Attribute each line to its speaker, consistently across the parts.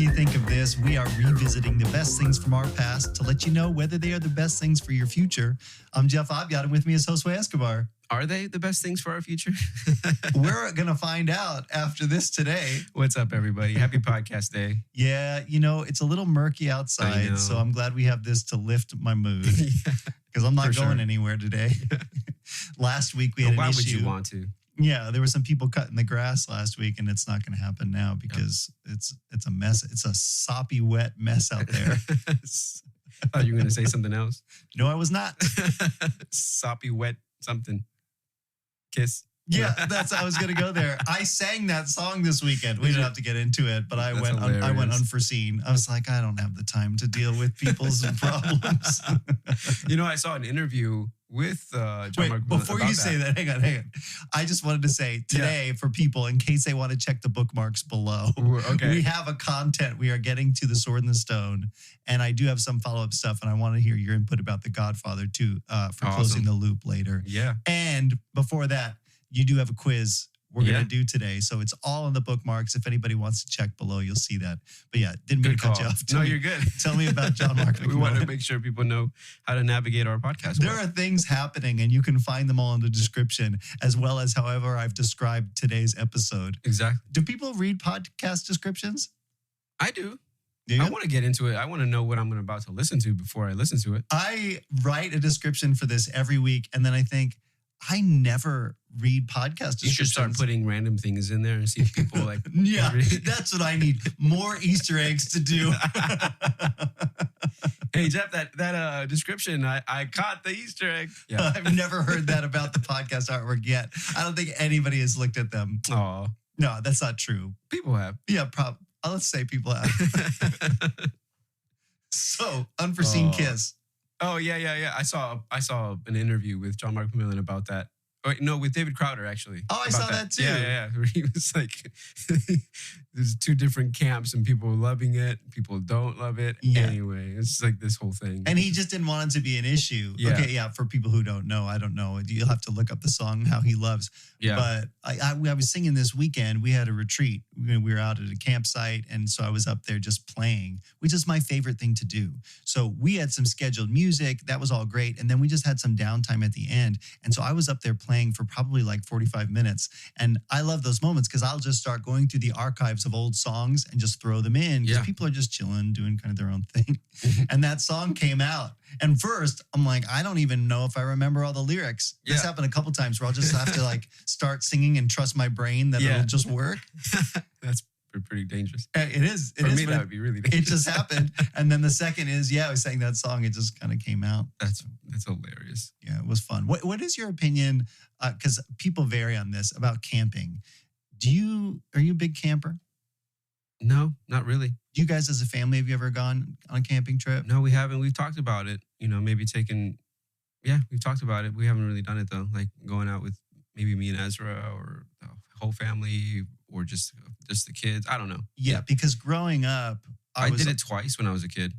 Speaker 1: you think of this? We are revisiting the best things from our past to let you know whether they are the best things for your future. I'm Jeff Abiad, and with me is Josue Escobar.
Speaker 2: Are they the best things for our future?
Speaker 1: We're going to find out after this today.
Speaker 2: What's up, everybody? Happy podcast day.
Speaker 1: Yeah, it's a little murky outside, so I'm glad we have this to lift my mood because I'm not going anywhere today. Last week we had an issue.
Speaker 2: Why would you want to?
Speaker 1: Yeah, there were some people cutting the grass last week, and it's not going to happen now because it's a mess. It's a soppy, wet mess out there.
Speaker 2: I thought you were going to say something else.
Speaker 1: No, I was not.
Speaker 2: Soppy, wet something. Kiss.
Speaker 1: Yeah, I was going to go there. I sang that song this weekend. We didn't have to get into it, but I went unforeseen. I was like, I don't have the time to deal with people's problems.
Speaker 2: I saw an interview with John Mark.
Speaker 1: Before you say that, hang on. I just wanted to say today for people, in case they want to check the bookmarks below, we have a content. We are getting to the Sword and the Stone, and I do have some follow-up stuff, and I want to hear your input about the Godfather too for closing the loop later.
Speaker 2: Yeah.
Speaker 1: And before that, you do have a quiz we're going to do today. So it's all in the bookmarks. If anybody wants to check below, you'll see that. But yeah, didn't mean to cut you off.
Speaker 2: You're good.
Speaker 1: Tell me about John Mark.
Speaker 2: We want to make sure people know how to navigate our podcast.
Speaker 1: There are things happening, and you can find them all in the description, as well as however I've described today's episode.
Speaker 2: Exactly.
Speaker 1: Do people read podcast descriptions?
Speaker 2: I do. I want to get into it. I want to know what I'm about to listen to before I listen to it.
Speaker 1: I write a description for this every week, and then I think, I never read podcast descriptions. You
Speaker 2: should start putting random things in there and see if people like.
Speaker 1: Yeah, that's what I need. More Easter eggs to do.
Speaker 2: Hey, Jeff, that description, I caught the Easter egg.
Speaker 1: Yeah. I've never heard that about the podcast artwork yet. I don't think anybody has looked at them.
Speaker 2: Oh,
Speaker 1: no, that's not true.
Speaker 2: People have.
Speaker 1: Yeah, let's say people have. So, unforeseen kiss.
Speaker 2: Oh, yeah. I saw an interview with John Mark Macmillan about that. With David Crowder, actually.
Speaker 1: Oh, I saw that too.
Speaker 2: Yeah. Where he was like, there's two different camps and people loving it, people don't love it. Yeah. Anyway, it's just like this whole thing.
Speaker 1: And he just didn't want it to be an issue. Yeah. Okay, yeah, for people who don't know, I don't know. You'll have to look up the song, How He Loves. Yeah. But I was singing this weekend. We had a retreat. We were out at a campsite, and so I was up there just playing, which is my favorite thing to do. So we had some scheduled music. That was all great. And then we just had some downtime at the end. And so I was up there playing for probably like 45 minutes. And I love those moments because I'll just start going through the archives of old songs and just throw them in because people are just chilling, doing kind of their own thing. And that song came out. And first, I'm like, I don't even know if I remember all the lyrics. This happened a couple times where I'll just have to like start singing and trust my brain that it'll just work.
Speaker 2: That's pretty dangerous.
Speaker 1: It is.
Speaker 2: For me, that would be really dangerous.
Speaker 1: It just happened. And then the second is, I was saying that song. It just kind of came out.
Speaker 2: That's hilarious.
Speaker 1: Yeah, it was fun. What is your opinion? Because people vary on this about camping. Are you a big camper?
Speaker 2: No, not really.
Speaker 1: Do you guys as a family, have you ever gone on a camping trip?
Speaker 2: No, we haven't. We've talked about it. Maybe we've talked about it. We haven't really done it though. Like going out with maybe me and Ezra or the whole family or just the kids. I don't know.
Speaker 1: Yeah, because growing up,
Speaker 2: I did it twice when I was a kid.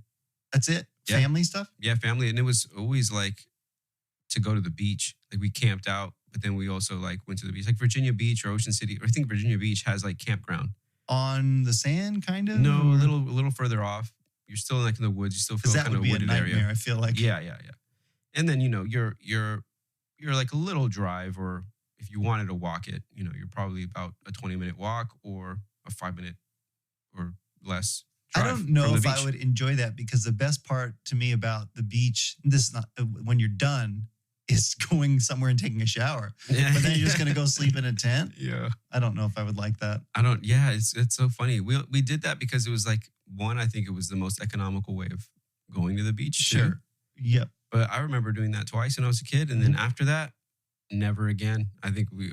Speaker 1: That's it? Yeah. Family stuff?
Speaker 2: Yeah, family. And it was always like to go to the beach. Like we camped out, but then we also like went to the beach. Like Virginia Beach or Ocean City. Or I think Virginia Beach has like campground.
Speaker 1: On the sand, kind of?
Speaker 2: No, a little further off. You're still like in the woods. You still feel kind of wooded area.
Speaker 1: I feel like.
Speaker 2: Yeah. And then you're like a little drive, or if you wanted to walk it, you're probably about a 20-minute walk or a 5-minute or less drive.
Speaker 1: I don't know if I would enjoy that because the best part to me about the beach, this is not when you're done, is going somewhere and taking a shower. Yeah. But then you're just going to go sleep in a tent?
Speaker 2: Yeah.
Speaker 1: I don't know if I would like that.
Speaker 2: It's so funny. We did that because it was like, one, I think it was the most economical way of going to the beach.
Speaker 1: Sure. Yep.
Speaker 2: But I remember doing that twice when I was a kid. And then after that, never again. I think we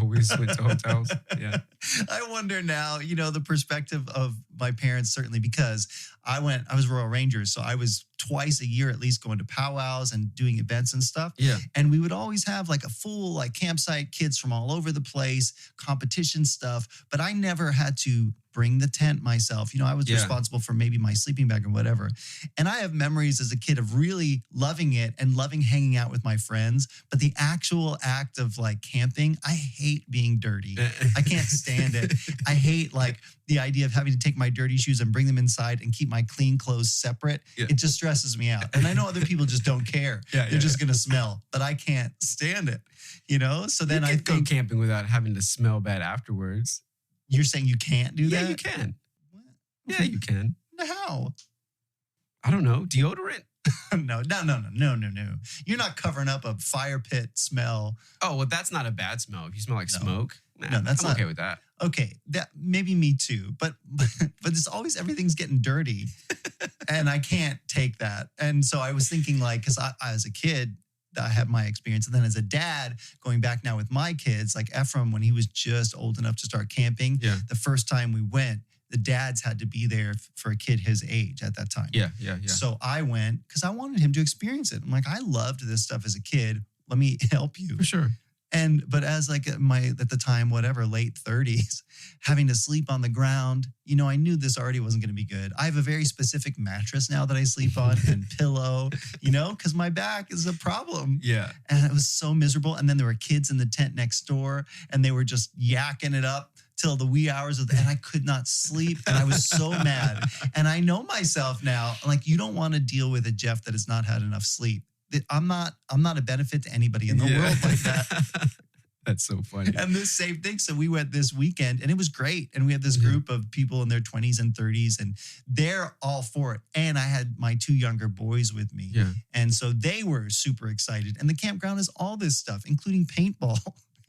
Speaker 2: always went to hotels. Yeah.
Speaker 1: I wonder now, the perspective of my parents, certainly because I was Royal Rangers. So I was twice a year at least going to powwows and doing events and stuff.
Speaker 2: Yeah.
Speaker 1: And we would always have like a full like campsite, kids from all over the place, competition stuff. But I never had to bring the tent myself. I was responsible for maybe my sleeping bag or whatever. And I have memories as a kid of really loving it and loving hanging out with my friends. But the actual act of like camping, I hate being dirty. I can't stand it. I hate like, the idea of having to take my dirty shoes and bring them inside and keep my clean clothes separate, it just stresses me out. And I know other people just don't care. They're just going to smell, but I can't stand it, you know? So then I
Speaker 2: go camping without having to smell bad afterwards.
Speaker 1: You're saying you can't do that?
Speaker 2: Yeah, you can. What? Yeah, you can.
Speaker 1: How?
Speaker 2: I don't know. Deodorant?
Speaker 1: No. You're not covering up a fire pit smell.
Speaker 2: Oh, well, that's not a bad smell. If you smell like smoke,
Speaker 1: no, that's
Speaker 2: I'm
Speaker 1: not
Speaker 2: okay with that.
Speaker 1: Okay, that maybe me too, but it's always everything's getting dirty, and I can't take that. And so I was thinking, like, because I as a kid, I had my experience, and then as a dad, going back now with my kids, like Ephraim, when he was just old enough to start camping, the first time we went, the dads had to be there for a kid his age at that time.
Speaker 2: Yeah.
Speaker 1: So I went because I wanted him to experience it. I'm like, I loved this stuff as a kid. Let me help you.
Speaker 2: For sure.
Speaker 1: But as like at the time, whatever, late 30s, having to sleep on the ground, you know, I knew this already wasn't going to be good. I have a very specific mattress now that I sleep on and pillow, you know, because my back is a problem.
Speaker 2: Yeah.
Speaker 1: And it was so miserable. And then there were kids in the tent next door and they were just yakking it up till the wee hours and I could not sleep. And I was so mad. And I know myself now, like, you don't want to deal with a Jeff that has not had enough sleep. I'm not a benefit to anybody in the world like that.
Speaker 2: That's so funny.
Speaker 1: And this same thing. So we went this weekend and it was great. And we had this group of people in their 20s and 30s and they're all for it. And I had my 2 younger boys with me.
Speaker 2: Yeah.
Speaker 1: And so they were super excited. And the campground is all this stuff, including paintball.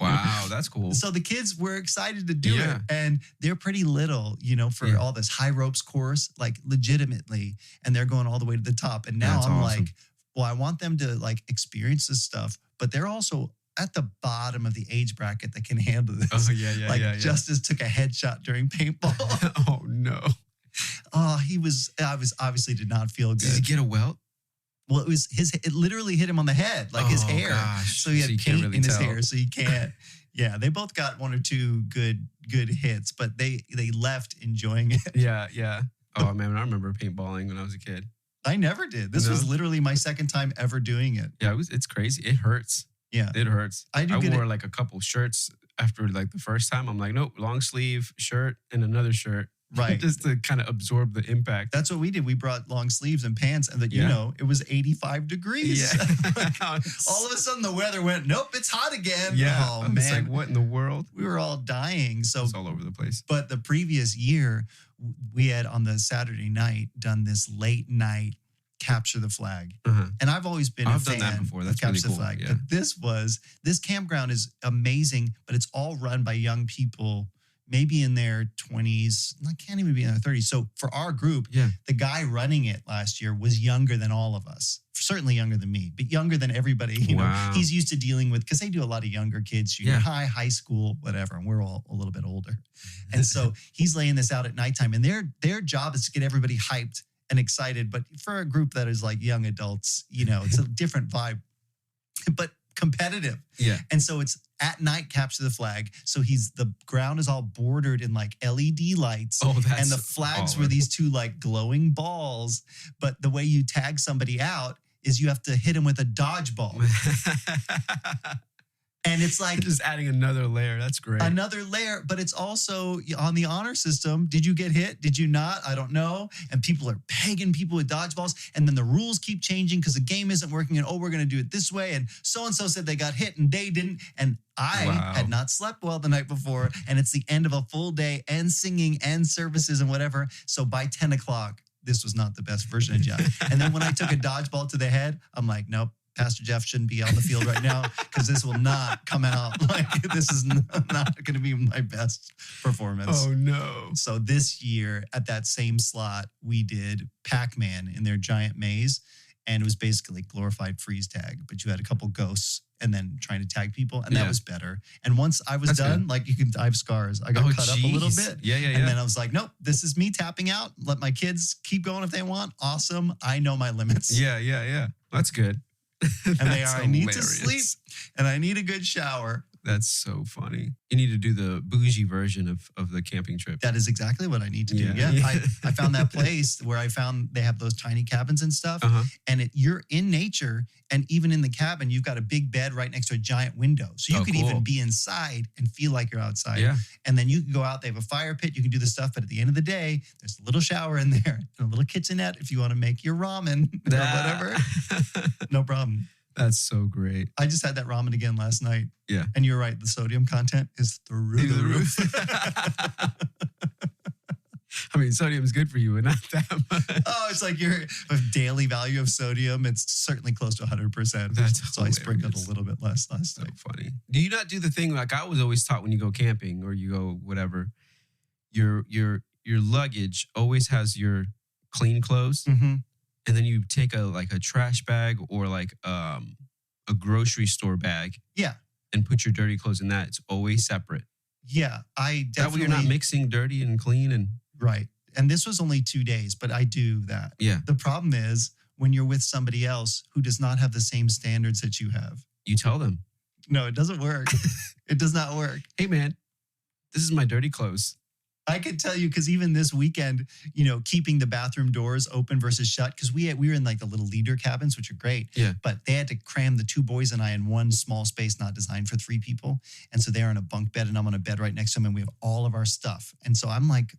Speaker 2: Wow, that's cool.
Speaker 1: So the kids were excited to do it. And they're pretty little, you know, for all this high ropes course, like legitimately. And they're going all the way to the top. And now I'm like, well, I want them to like experience this stuff, but they're also at the bottom of the age bracket that can handle this.
Speaker 2: Oh, yeah.
Speaker 1: Justice took a headshot during paintball.
Speaker 2: Oh, no.
Speaker 1: Oh, I obviously did not feel good.
Speaker 2: Did he get a welt?
Speaker 1: Well, it literally hit him on the head, like his hair.
Speaker 2: Gosh.
Speaker 1: So he had paint in his hair, so he can't. Yeah, they both got 1 or 2 good hits, but they left enjoying it.
Speaker 2: Yeah. Oh, man, I remember paintballing when I was a kid.
Speaker 1: I never did. This was literally my second time ever doing it.
Speaker 2: Yeah, it's crazy. It hurts.
Speaker 1: Yeah.
Speaker 2: It hurts. I wore like a couple shirts after like the first time. I'm like, nope, long sleeve shirt and another shirt.
Speaker 1: Right.
Speaker 2: Just to kind of absorb the impact.
Speaker 1: That's what we did. We brought long sleeves and pants and you know, it was 85 degrees.
Speaker 2: Yeah.
Speaker 1: All of a sudden the weather went, nope, it's hot again.
Speaker 2: Yeah.
Speaker 1: Oh,
Speaker 2: man.
Speaker 1: man.
Speaker 2: Like, what in the world?
Speaker 1: We were all dying. So
Speaker 2: it's all over the place.
Speaker 1: But the previous year, we had on the Saturday night done this late night capture the flag. And I've always been a fan
Speaker 2: done that before. That's
Speaker 1: of capture
Speaker 2: really cool.
Speaker 1: the flag.
Speaker 2: Yeah.
Speaker 1: But this campground is amazing, but it's all run by young people, maybe in their 20s. I can't even be in their 30s. So for our group, the guy running it last year was younger than all of us. Certainly younger than me, but younger than everybody. You know, he's used to dealing with, because they do a lot of younger kids, junior high, high school, whatever. And we're all a little bit older. And so he's laying this out at nighttime. And their job is to get everybody hyped and excited. But for a group that is like young adults, you know, it's a different vibe, but competitive.
Speaker 2: Yeah.
Speaker 1: And so it's at night capture the flag. So the ground is all bordered in like LED lights.
Speaker 2: Oh, that's
Speaker 1: and the flags were these 2 like glowing balls. But the way you tag somebody out is you have to hit him with a dodgeball. And it's like
Speaker 2: just adding another layer. That's great.
Speaker 1: Another layer, but it's also on the honor system. Did you get hit? Did you not? I don't know. And people are pegging people with dodgeballs. And then the rules keep changing because the game isn't working. And we're going to do it this way. And so-and-so said they got hit and they didn't. And I had not slept well the night before. And it's the end of a full day and singing and services and whatever. So by 10 o'clock, this was not the best version of Jeff. And then when I took a dodgeball to the head, I'm like, nope. Pastor Jeff shouldn't be on the field right now because this will not come out. Like, this is not going to be my best performance.
Speaker 2: Oh, no.
Speaker 1: So this year at that same slot, we did Pac-Man in their giant maze. And it was basically glorified freeze tag. But you had a couple ghosts and then trying to tag people. And that was better. And once I was done, like I have scars. I got cut up a little bit.
Speaker 2: Yeah.
Speaker 1: And then I was like, nope, this is me tapping out. Let my kids keep going if they want. Awesome. I know my limits.
Speaker 2: Yeah. That's good.
Speaker 1: And I need to sleep and I need a good shower.
Speaker 2: That's so funny. You need to do the bougie version of the camping trip.
Speaker 1: That is exactly what I need to do. Yeah. I found that place where I found they have those tiny cabins and stuff. And you're in nature. And even in the cabin, you've got a big bed right next to a giant window. So you could even be inside and feel like you're outside.
Speaker 2: Yeah.
Speaker 1: And then you can go out. They have a fire pit. You can do the stuff. But at the end of the day, there's a little shower in there and a little kitchenette if you want to make your ramen or whatever. No problem.
Speaker 2: That's so great.
Speaker 1: I just had that ramen again last night.
Speaker 2: Yeah.
Speaker 1: And you're right. The sodium content is through the roof.
Speaker 2: I mean, sodium is good for you, but not that much.
Speaker 1: Oh, it's like your daily value of sodium. It's certainly close to 100%.
Speaker 2: That's
Speaker 1: so hilarious. I sprinkled a little bit less last night.
Speaker 2: So funny. Do you not do the thing like I was always taught when you go camping or you go whatever, your luggage always has your clean clothes.
Speaker 1: Mm-hmm.
Speaker 2: And then you take a trash bag or like a grocery store bag.
Speaker 1: Yeah.
Speaker 2: And put your dirty clothes in that. It's always separate.
Speaker 1: Yeah, I definitely.
Speaker 2: That way you're not mixing dirty and clean and.
Speaker 1: Right. And this was only 2 days, but I do that.
Speaker 2: Yeah.
Speaker 1: The problem is when you're with somebody else who does not have the same standards that you have.
Speaker 2: You tell them.
Speaker 1: No, it doesn't work. It does not work.
Speaker 2: Hey, man, this is my dirty clothes.
Speaker 1: I can tell you because even this weekend, keeping the bathroom doors open versus shut, because we were in like the little leader cabins, which are great.
Speaker 2: Yeah.
Speaker 1: But they had to cram the 2 boys and I in one small space not designed for 3 people. And so they're on a bunk bed and I'm on a bed right next to them and we have all of our stuff. And so I'm like,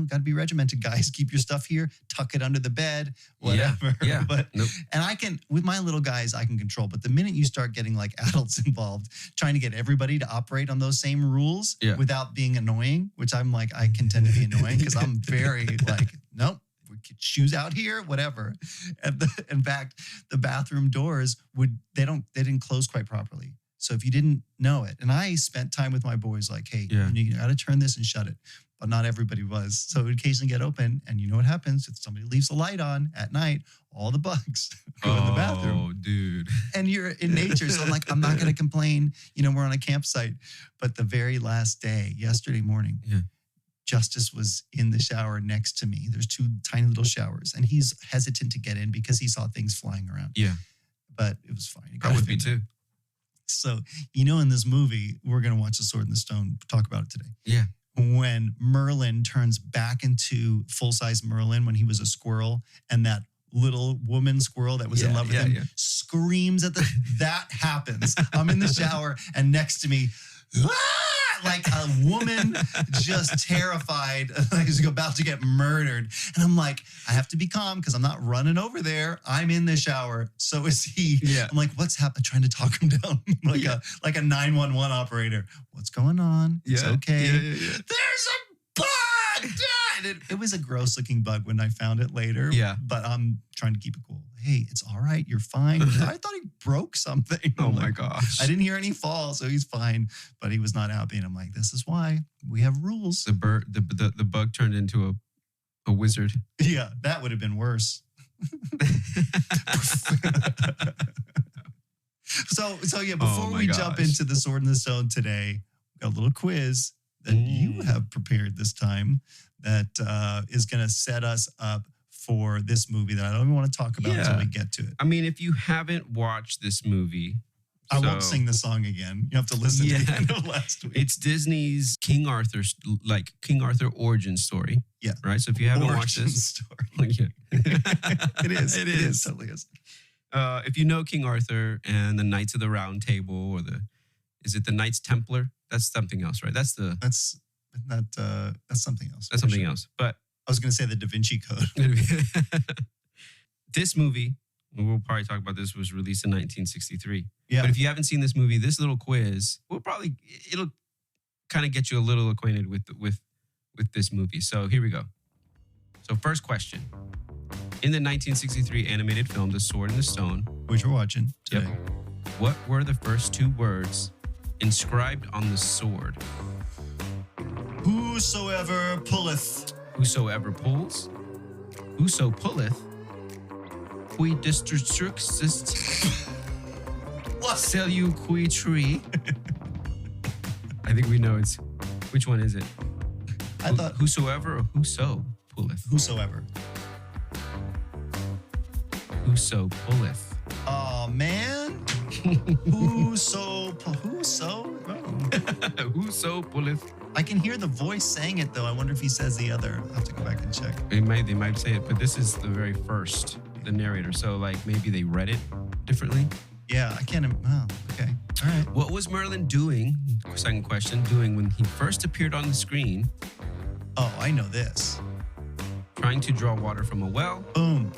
Speaker 1: got to be regimented, guys. Keep your stuff here. Tuck it under the bed, whatever.
Speaker 2: Yeah.
Speaker 1: But and I can, with my little guys, I can control. But the minute you start getting like adults involved, trying to get everybody to operate on those same rules without being annoying, which I'm like, I can tend to be annoying because I'm very like, nope, shoes out here, whatever. And in fact, the bathroom doors they didn't close quite properly. So if you didn't know it, and I spent time with my boys like, hey, you got to turn this and shut it. But not everybody was. So it would occasionally get open. And you know what happens? If somebody leaves the light on at night, all the bugs go in the bathroom.
Speaker 2: Oh, dude.
Speaker 1: And you're in nature. So I'm like, I'm not going to complain. We're on a campsite. But the very last day, yesterday morning, Justice was in the shower next to me. There's 2 tiny little showers. And he's hesitant to get in because he saw things flying around.
Speaker 2: Yeah.
Speaker 1: But it was fine.
Speaker 2: I would be too.
Speaker 1: So, in this movie, we're going to watch The Sword in the Stone, talk about it today.
Speaker 2: Yeah.
Speaker 1: When Merlin turns back into full-size Merlin when he was a squirrel and that little woman squirrel that was in love with him screams at that happens. I'm in the shower and next to me, like a woman just terrified, like is about to get murdered. And I'm like, I have to be calm because I'm not running over there. I'm in the shower. So is he.
Speaker 2: Yeah.
Speaker 1: I'm like, what's happening? Trying to talk him down like a 911 operator. What's going on? It's okay.
Speaker 2: Yeah.
Speaker 1: There's a bug! It was a gross looking bug when I found it later.
Speaker 2: Yeah.
Speaker 1: But I'm trying to keep it cool. Hey, it's all right. You're fine. I thought he broke something.
Speaker 2: Oh my gosh.
Speaker 1: I didn't hear any fall, so he's fine. But he was not happy. And I'm like, this is why we have rules.
Speaker 2: The bug turned into a wizard.
Speaker 1: Yeah, that would have been worse. So yeah, before we jump into The Sword in the Stone today, we got a little quiz that you have prepared this time that is going to set us up for this movie that I don't even want to talk about until we get to it.
Speaker 2: I mean, if you haven't watched this movie,
Speaker 1: I won't sing the song again. You have to listen to the end of last week.
Speaker 2: It's Disney's King Arthur origin story.
Speaker 1: Yeah.
Speaker 2: Right? So if you haven't watched this
Speaker 1: story. It is. It totally is.
Speaker 2: If you know King Arthur and the Knights of the Round Table or is it the Knights Templar? That's something else, right? That's something else.
Speaker 1: That's something else.
Speaker 2: But
Speaker 1: I was going to say the Da Vinci Code.
Speaker 2: This movie, we'll probably talk about this, was released in 1963.
Speaker 1: Yeah.
Speaker 2: But if you haven't seen this movie, this little quiz, it'll kind of get you a little acquainted with this movie. So here we go. So first question. In the 1963 animated film, The Sword in the Stone,
Speaker 1: which we're watching today.
Speaker 2: Yep, what were the first 2 words inscribed on the sword?
Speaker 1: Whosoever pulleth.
Speaker 2: Whosoever pulls. Whoso pulleth. Qui districts.
Speaker 1: What?
Speaker 2: Selu qui tree. I think we know it's. Which one is it?
Speaker 1: I thought
Speaker 2: whosoever or whoso pulleth.
Speaker 1: Whosoever.
Speaker 2: Whoso pulleth.
Speaker 1: Oh man. Whoso?
Speaker 2: Whoso pulleth.
Speaker 1: I can hear the voice saying it though. I wonder if he says the other. I'll have to go back and check.
Speaker 2: They might say it, but this is the very first, the narrator. So like maybe they read it differently.
Speaker 1: Yeah, I can't. Oh, okay. All right.
Speaker 2: What was Merlin doing? Second question. Doing when he first appeared on the screen?
Speaker 1: Oh, I know this.
Speaker 2: Trying to draw water from a well.
Speaker 1: Boom.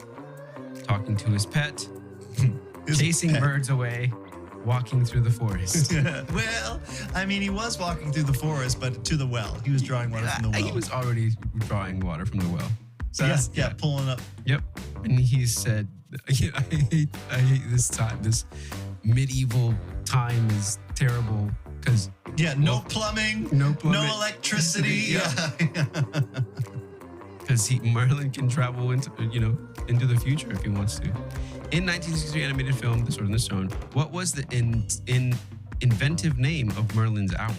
Speaker 2: Talking to his pet. Chasing birds away. Walking through the forest.
Speaker 1: Well, I mean, he was walking through the forest, but to the well. He was drawing water from the well.
Speaker 2: He was already drawing water from the well. So
Speaker 1: yeah, pulling up.
Speaker 2: Yep. And he said, I hate this time. This medieval time is terrible because
Speaker 1: no plumbing, no electricity.
Speaker 2: Because Merlin can travel into the future if he wants to. In 1963 animated film, The Sword and the Stone, what was the inventive name of Merlin's owl?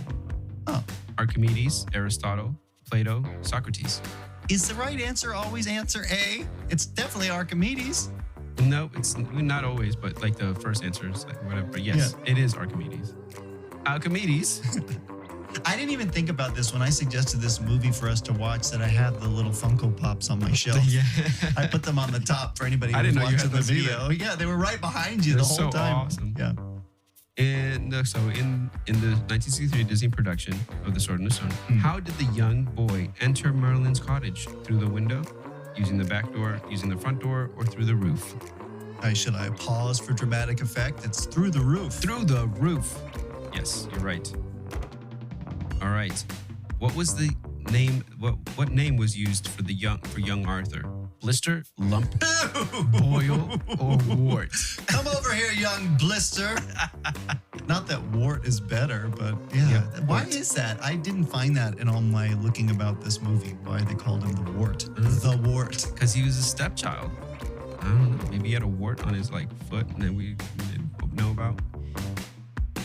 Speaker 1: Oh.
Speaker 2: Archimedes, Aristotle, Plato, Socrates.
Speaker 1: Is the right answer always answer A? It's definitely Archimedes.
Speaker 2: No, it's not always, but like the first answer is like whatever. But yes, It is Archimedes. Archimedes.
Speaker 1: I didn't even think about this when I suggested this movie for us to watch, that I have the little Funko Pops on my shelf. Yeah. I put them on the top for anybody who's watching the video. Either. Yeah, they were right behind you the whole time.
Speaker 2: Awesome.
Speaker 1: Yeah.
Speaker 2: And so in the 1963 Disney production of The Sword and the Stone, how did the young boy enter Merlin's cottage? Through the window, using the back door, using the front door, or through the roof?
Speaker 1: Should I pause for dramatic effect? It's through the roof.
Speaker 2: Through the roof. Yes, you're right. All right. What was the name? What name was used for young Arthur? Blister, lump, boil, or wart?
Speaker 1: Come over here, young blister. Not that wart is better, but yeah. Why is that? I didn't find that in all my looking about this movie. Why they called him the wart? The wart.
Speaker 2: Because he was a stepchild. I don't know. Maybe he had a wart on his foot that we didn't know about.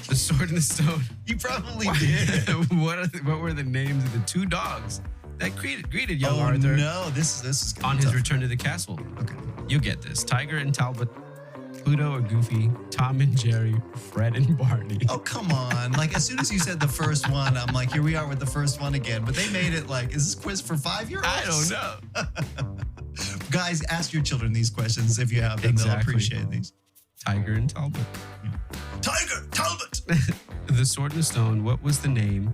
Speaker 2: The Sword and the Stone.
Speaker 1: You probably did.
Speaker 2: What were the names of the two dogs that greeted young Arthur?
Speaker 1: No, this is
Speaker 2: on his return to the castle.
Speaker 1: Okay,
Speaker 2: you get this: Tiger and Talbot, Pluto or Goofy, Tom and Jerry, Fred and Barney.
Speaker 1: Oh come on! Like as soon as you said the first one, I'm like, here we are with the first one again. But they made it like, is this quiz for 5-year-olds?
Speaker 2: I don't know.
Speaker 1: Guys, ask your children these questions if you have them. Exactly. They'll appreciate these.
Speaker 2: Tiger and Talbot.
Speaker 1: Yeah. Tiger, Talbot!
Speaker 2: The Sword and the Stone, what was the name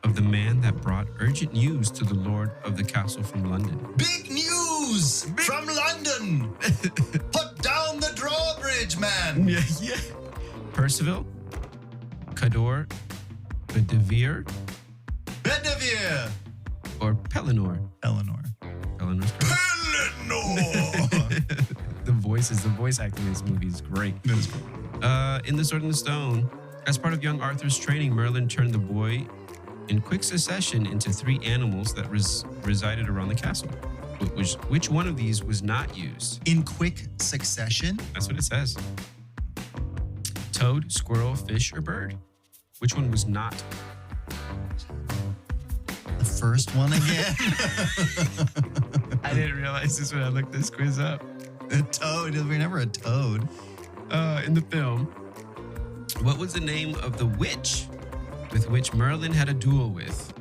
Speaker 2: of the man that brought urgent news to the Lord of the Castle from London?
Speaker 1: Big news from London! Put down the drawbridge, man!
Speaker 2: Yeah. Percival, Cador, Bedivere, or Pellinor? Pellinor's correct.
Speaker 1: Pellinor!
Speaker 2: The voice acting in this movie is great.
Speaker 1: That is cool.
Speaker 2: In The Sword and the Stone, as part of young Arthur's training, Merlin turned the boy in quick succession into 3 animals that resided around the castle. Which one of these was not used?
Speaker 1: In quick succession?
Speaker 2: That's what it says. Toad, squirrel, fish, or bird? Which one was not?
Speaker 1: The first one again?
Speaker 2: I didn't realize this when I looked this quiz up.
Speaker 1: A toad. We're never a toad.
Speaker 2: In the film, what was the name of the witch with which Merlin had a duel with?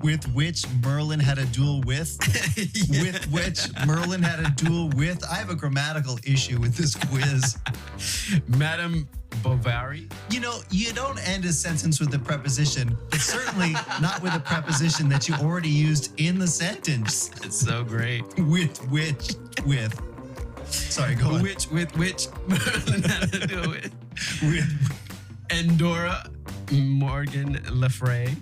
Speaker 1: With which Merlin had a duel with?
Speaker 2: Yeah.
Speaker 1: With which Merlin had a duel with? I have a grammatical issue with this quiz.
Speaker 2: Madame Bovary?
Speaker 1: You don't end a sentence with a preposition, but certainly not with a preposition that you already used in the sentence.
Speaker 2: It's so great.
Speaker 1: With. Sorry, go on.
Speaker 2: Which Merlin had to do it. With Endora Morgan Le Fay,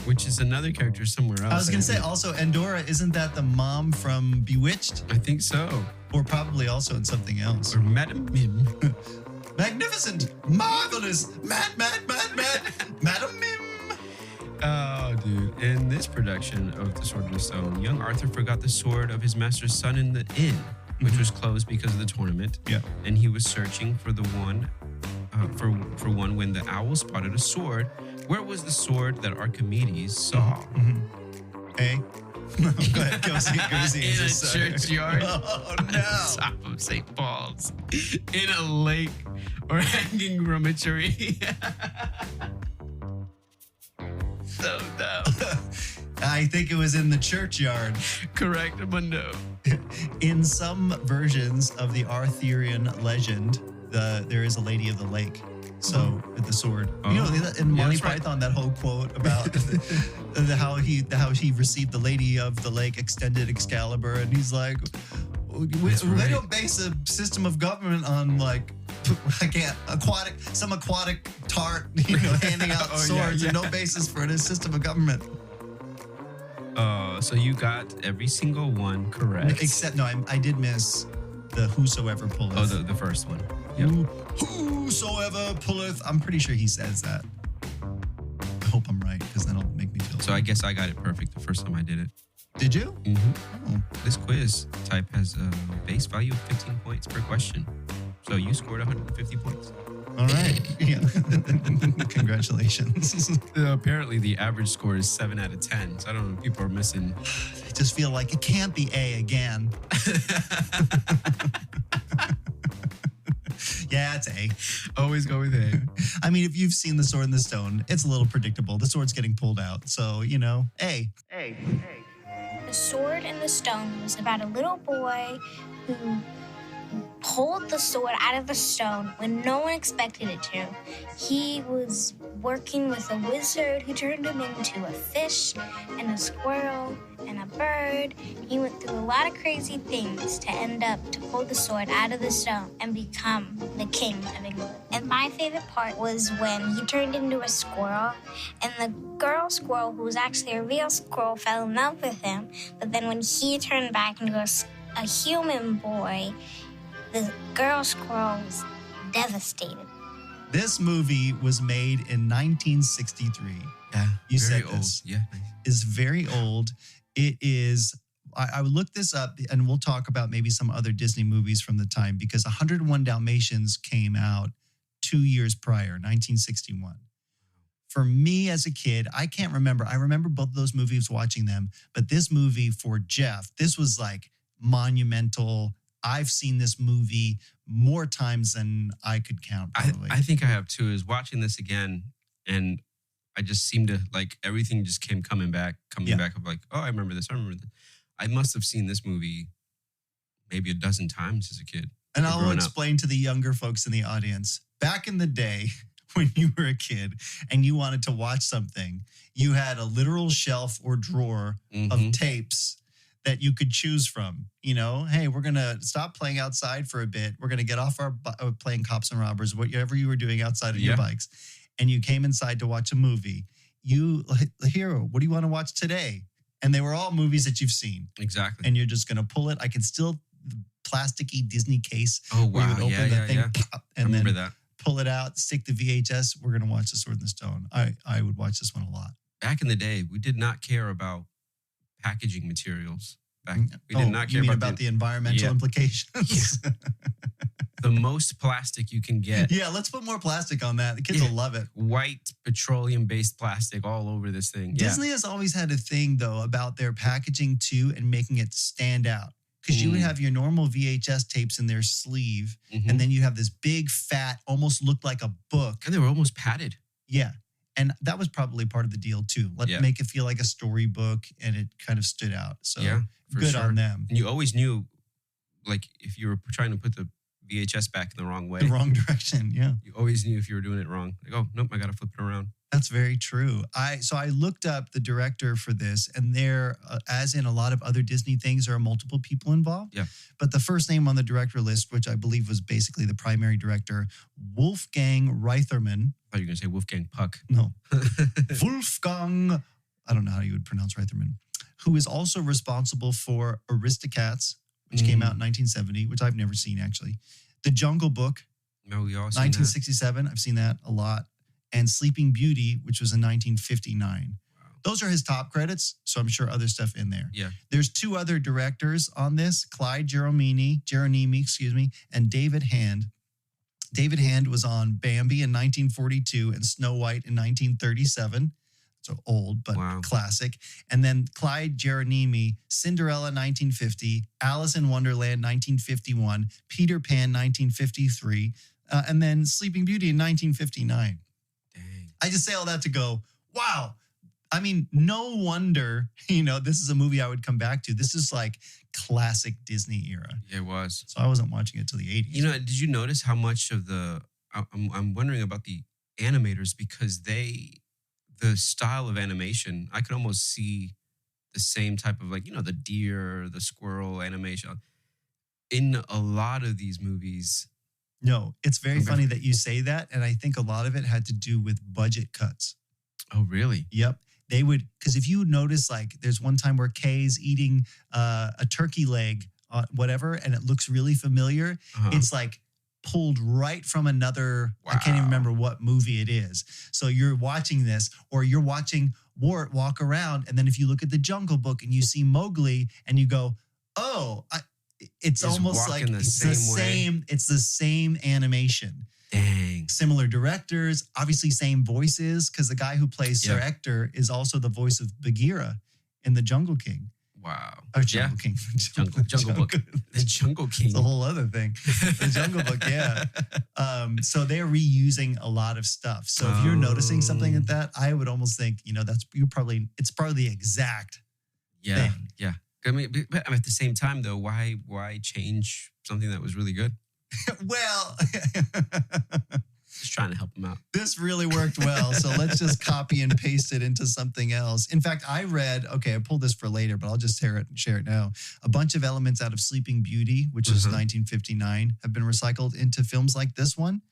Speaker 2: which is another character somewhere else.
Speaker 1: I was going to say also Endora, isn't that the mom from Bewitched?
Speaker 2: I think so.
Speaker 1: Or probably also in something else.
Speaker 2: Or Madame Mim.
Speaker 1: Magnificent, marvelous, mad, Madame Mim.
Speaker 2: Oh, dude. In this production of The Sword and the Stone, young Arthur forgot the sword of his master's son in the inn, which was closed because of the tournament.
Speaker 1: Yeah.
Speaker 2: And he was searching for the one, for one when the owl spotted a sword. Where was the sword that Archimedes saw?
Speaker 1: A. Go ahead, go see.
Speaker 2: In a churchyard.
Speaker 1: Oh no!
Speaker 2: On top of St. Paul's. In a lake or hanging from a tree. So dumb.
Speaker 1: I think it was in the churchyard.
Speaker 2: Correct, Mundo.
Speaker 1: In some versions of the Arthurian legend, there is a lady of the lake. So with the sword, you know, in Monty Python, that whole quote about how he received the lady of the lake extended Excalibur, and he's like, we don't base a system of government on like aquatic tart, you know, handing out swords, and no basis for a system of government.
Speaker 2: So you got every single one correct.
Speaker 1: Except, no, I did miss the whosoever pulleth.
Speaker 2: Oh, the first one. Yep.
Speaker 1: Whosoever pulleth. I'm pretty sure he says that. I hope I'm right, because then it'll make me feel
Speaker 2: So I guess I got it perfect the first time I did it.
Speaker 1: Did you?
Speaker 2: Mm-hmm. Oh. This quiz type has a base value of 15 points per question. So you scored 150 points.
Speaker 1: All right. Yeah. Congratulations.
Speaker 2: Apparently, the average score is 7 out of 10. So I don't know if people are missing.
Speaker 1: I just feel like it can't be A again. Yeah, it's A.
Speaker 2: Always go with A.
Speaker 1: I mean, if you've seen The Sword and the Stone, it's a little predictable. The sword's getting pulled out. So, you know, A.
Speaker 3: The Sword and the Stone was about a little boy who pulled the sword out of the stone when no one expected it to. He was working with a wizard who turned him into a fish and a squirrel and a bird. He went through a lot of crazy things to end up to pull the sword out of the stone and become the king of England. And my favorite part was when he turned into a squirrel and the girl squirrel, who was actually a real squirrel, fell in love with him. But then when he turned back into a human boy, the girl squirrel was devastated.
Speaker 1: This movie was made in 1963.
Speaker 2: Yeah,
Speaker 1: you said
Speaker 2: old.
Speaker 1: this.
Speaker 2: Yeah,
Speaker 1: is very old. It is. I looked this up, and we'll talk about maybe some other Disney movies from the time, because 101 Dalmatians came out 2 years prior, 1961. For me as a kid, I can't remember. I remember both of those movies, watching them, but this movie for Jeff, this was like monumental. I've seen this movie more times than I could count, probably.
Speaker 2: I think I have too, is watching this again, and I just seem to, like, everything just came coming back of like, oh, I remember this. I must have seen this movie maybe a dozen times as a kid.
Speaker 1: And I'll explain to the younger folks in the audience, back in the day when you were a kid and you wanted to watch something, you had a literal shelf or drawer of tapes that you could choose from. You know, hey, we're going to stop playing outside for a bit. We're going to get off our playing cops and robbers, whatever you were doing outside of your bikes. And you came inside to watch a movie. Hero, what do you want to watch today? And they were all movies that you've seen.
Speaker 2: Exactly.
Speaker 1: And you're just going to pull it. I can still, the plasticky Disney case.
Speaker 2: Oh, wow.
Speaker 1: Where you would open the thing, pop, and then
Speaker 2: that.
Speaker 1: Pull it out, stick the VHS. We're going to watch The Sword and the Stone. I would watch this one a lot.
Speaker 2: Back in the day, we did not care about packaging materials. We did not care
Speaker 1: about the environmental implications.
Speaker 2: Yeah. The most plastic you can get.
Speaker 1: Yeah, let's put more plastic on that. The kids will love it.
Speaker 2: White petroleum-based plastic all over this thing.
Speaker 1: Disney has always had a thing, though, about their packaging, too, and making it stand out. Because you would have your normal VHS tapes in their sleeve, and then you have this big, fat, almost looked like a book.
Speaker 2: And they were almost padded.
Speaker 1: Yeah. And that was probably part of the deal, too. Make it feel like a storybook, and it kind of stood out. So good on them.
Speaker 2: And you always knew, like, if you were trying to put the VHS back in the wrong way.
Speaker 1: The wrong direction, yeah.
Speaker 2: You always knew if you were doing it wrong. Like, oh, nope, I got to flip it around.
Speaker 1: That's very true. So I looked up the director for this, and there, as in a lot of other Disney things, there are multiple people involved.
Speaker 2: Yeah.
Speaker 1: But the first name on the director list, which I believe was basically the primary director, Wolfgang Reitherman.
Speaker 2: I thought you were going to say Wolfgang Puck.
Speaker 1: No. Wolfgang, I don't know how you would pronounce Reitherman, who is also responsible for Aristocats, which came out in 1970, which I've never seen, actually. The Jungle Book,
Speaker 2: no, we all seen
Speaker 1: 1967. I've seen that a lot. And Sleeping Beauty, which was in 1959. Wow. Those are his top credits, so I'm sure other stuff in there.
Speaker 2: Yeah.
Speaker 1: There's two other directors on this, Clyde Geronimi, and David Hand. David Hand was on Bambi in 1942 and Snow White in 1937. So old, but classic. And then Clyde Geronimi, Cinderella 1950, Alice in Wonderland 1951, Peter Pan 1953, And then Sleeping Beauty in 1959.
Speaker 2: Dang.
Speaker 1: I just say all that to go, wow. I mean, no wonder, this is a movie I would come back to. This is like classic Disney era.
Speaker 2: Yeah, it was.
Speaker 1: So I wasn't watching it till the 80s.
Speaker 2: Did you notice how much of I'm wondering about the animators, because the style of animation, I could almost see the same type of the deer, the squirrel animation in a lot of these movies.
Speaker 1: No, it's very funny that you say that. And I think a lot of it had to do with budget cuts.
Speaker 2: Oh, really?
Speaker 1: Yep. They would, because if you notice, there's one time where Kay's eating a turkey leg, whatever, and it looks really familiar. It's pulled right from another, I can't even remember what movie it is. So you're watching this, or you're watching Wart walk around, and then if you look at the Jungle Book and you see Mowgli, and you go, oh, it's almost like it's the same animation.
Speaker 2: Dang.
Speaker 1: Similar directors, obviously same voices, because the guy who plays Sir Ector is also the voice of Bagheera in The Jungle King.
Speaker 2: Wow.
Speaker 1: Or Jungle King.
Speaker 2: Jungle Book. The Jungle King.
Speaker 1: It's a whole other thing. The Jungle Book, yeah. So they're reusing a lot of stuff. So if you're noticing something like that, I would almost think, it's probably the exact thing.
Speaker 2: Yeah. I mean, but at the same time, though, why change something that was really good?
Speaker 1: Well,
Speaker 2: just trying to help him out.
Speaker 1: This really worked well, so let's just copy and paste it into something else. In fact, I read, I pulled this for later, but I'll just share it now. A bunch of elements out of Sleeping Beauty, which is 1959, have been recycled into films like this one.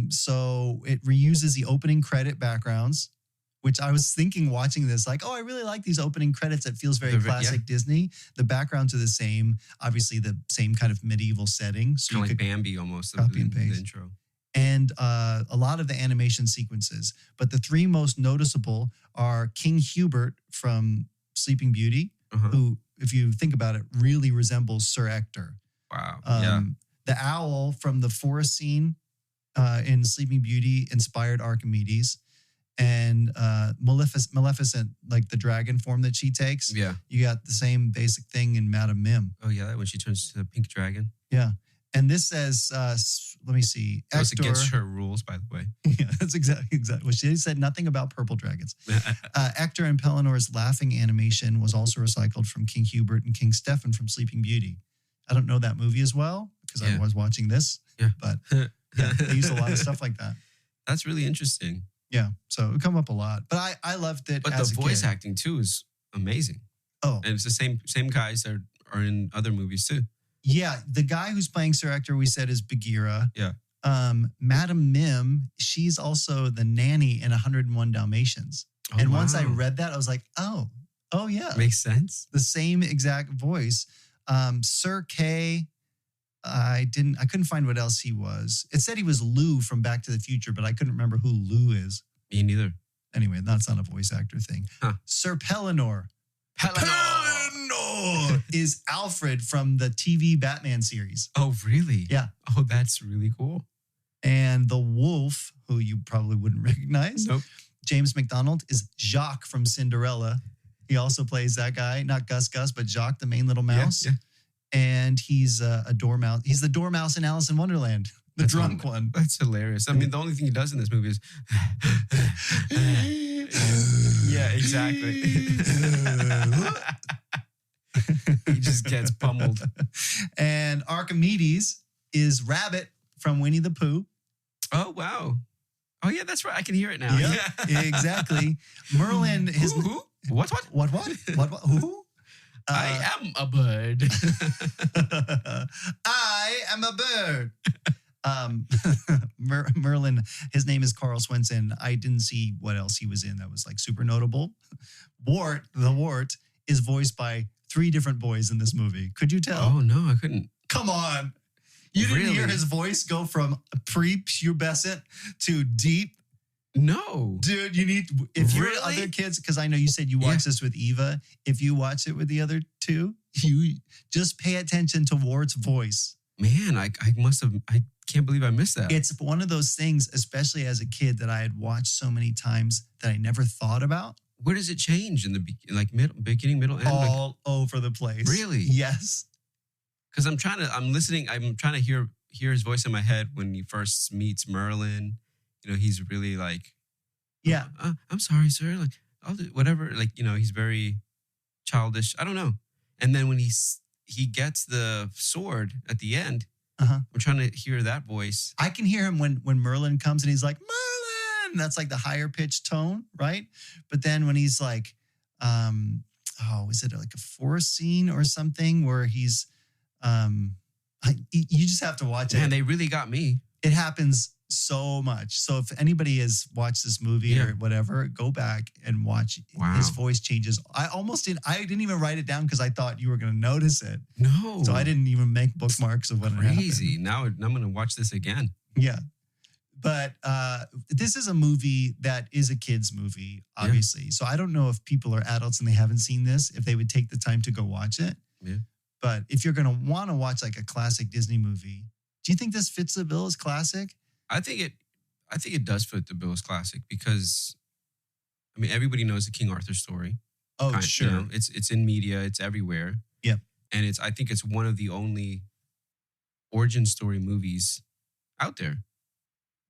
Speaker 1: So it reuses the opening credit backgrounds, which I was thinking watching this, I really like these opening credits. It feels very classic Disney. The backgrounds are the same, obviously the same kind of medieval setting. So
Speaker 2: kind of like Bambi almost,
Speaker 1: copy and paste.
Speaker 2: The intro.
Speaker 1: And a lot of the animation sequences. But the three most noticeable are King Hubert from Sleeping Beauty, who, if you think about it, really resembles Sir Ector.
Speaker 2: Wow.
Speaker 1: The owl from the forest scene in Sleeping Beauty inspired Archimedes. And Maleficent, like the dragon form that she takes.
Speaker 2: Yeah.
Speaker 1: You got the same basic thing in Madame Mim.
Speaker 2: Oh, yeah, when she turns to the pink dragon.
Speaker 1: Yeah. And this says, let me see.
Speaker 2: It was against her rules, by the way.
Speaker 1: Yeah, that's exactly. Well, she said nothing about purple dragons. Ector and Pelinor's laughing animation was also recycled from King Hubert and King Stefan from Sleeping Beauty. I don't know that movie as well because I was watching this.
Speaker 2: Yeah.
Speaker 1: But they use a lot of stuff like that.
Speaker 2: That's really interesting.
Speaker 1: Yeah, so it would come up a lot. But I loved it.
Speaker 2: But the voice acting too is amazing.
Speaker 1: Oh.
Speaker 2: And it's the same guys that are in other movies too.
Speaker 1: Yeah, the guy who's playing Sir Ector, we said, is Bagheera.
Speaker 2: Yeah.
Speaker 1: Madame Mim, she's also the nanny in 101 Dalmatians.
Speaker 2: Oh,
Speaker 1: and once I read that, I was like, oh yeah.
Speaker 2: Makes sense.
Speaker 1: The same exact voice. Sir Kay, I couldn't find what else he was. It said he was Lou from Back to the Future, but I couldn't remember who Lou is.
Speaker 2: Me neither.
Speaker 1: Anyway, that's not a voice actor thing.
Speaker 2: Huh.
Speaker 1: Sir Pellinor. Pellinor is Alfred from the TV Batman series.
Speaker 2: Oh, really?
Speaker 1: Yeah.
Speaker 2: Oh, that's really cool.
Speaker 1: And the wolf, who you probably wouldn't recognize,
Speaker 2: nope.
Speaker 1: James McDonald, is Jacques from Cinderella. He also plays that guy, not Gus, but Jacques, the main little mouse.
Speaker 2: Yeah.
Speaker 1: And he's a dormouse. He's the dormouse in Alice in Wonderland, the drunk one.
Speaker 2: That's hilarious. I mean, the only thing he does in this movie is... yeah, exactly. He just gets pummeled.
Speaker 1: And Archimedes is Rabbit from Winnie the Pooh.
Speaker 2: Oh, wow. Oh, yeah, that's right. I can hear it now.
Speaker 1: Yep, yeah, exactly. Merlin...
Speaker 2: Who? What?
Speaker 1: Who?
Speaker 2: I am a bird.
Speaker 1: I am a bird. Merlin, his name is Carl Swenson. I didn't see what else he was in that was like super notable. The Wart, is voiced by 3 different boys in this movie. Could you tell?
Speaker 2: Oh, no, I couldn't.
Speaker 1: Come on. You didn't hear his voice go from pre-pubescent to deep?
Speaker 2: No.
Speaker 1: Dude, you need, if you're other kids, because I know you said you watched this with Eva. If you watch it with the other 2, you just pay attention to Wart's voice.
Speaker 2: Man, I can't believe I missed that.
Speaker 1: It's one of those things, especially as a kid, that I had watched so many times that I never thought about.
Speaker 2: Where does it change in the beginning, middle, end?
Speaker 1: All over the place.
Speaker 2: Really?
Speaker 1: Yes.
Speaker 2: Because I'm trying to hear hear his voice in my head when he first meets Merlin. You know, he's really like,
Speaker 1: Yeah.
Speaker 2: I'm sorry, sir. Like, I'll do whatever. Like, you know, he's very childish. I don't know. And then when he gets the sword at the end, I'm trying to hear that voice.
Speaker 1: I can hear him when Merlin comes and he's like, Merlin! That's like the higher pitched tone, right? But then when he's like, is it like a forest scene or something where he's, you just have to watch it.
Speaker 2: Man, they really got me.
Speaker 1: It happens so much. So if anybody has watched this movie or whatever, go back and watch.
Speaker 2: Wow.
Speaker 1: His voice changes. I didn't even write it down because I thought you were going to notice it.
Speaker 2: No.
Speaker 1: So I didn't even make bookmarks of what happened.
Speaker 2: Crazy. Now I'm going to watch this again.
Speaker 1: Yeah. But this is a movie that is a kid's movie, obviously. Yeah. So I don't know if people are adults and they haven't seen this, if they would take the time to go watch it.
Speaker 2: Yeah.
Speaker 1: But if you're going to want to watch like a classic Disney movie, do you think this fits the bill as classic?
Speaker 2: I think it does fit the bill as classic because, I mean, everybody knows the King Arthur story.
Speaker 1: Oh, sure.
Speaker 2: You know, it's in media. It's everywhere.
Speaker 1: Yep.
Speaker 2: And I think it's one of the only origin story movies out there.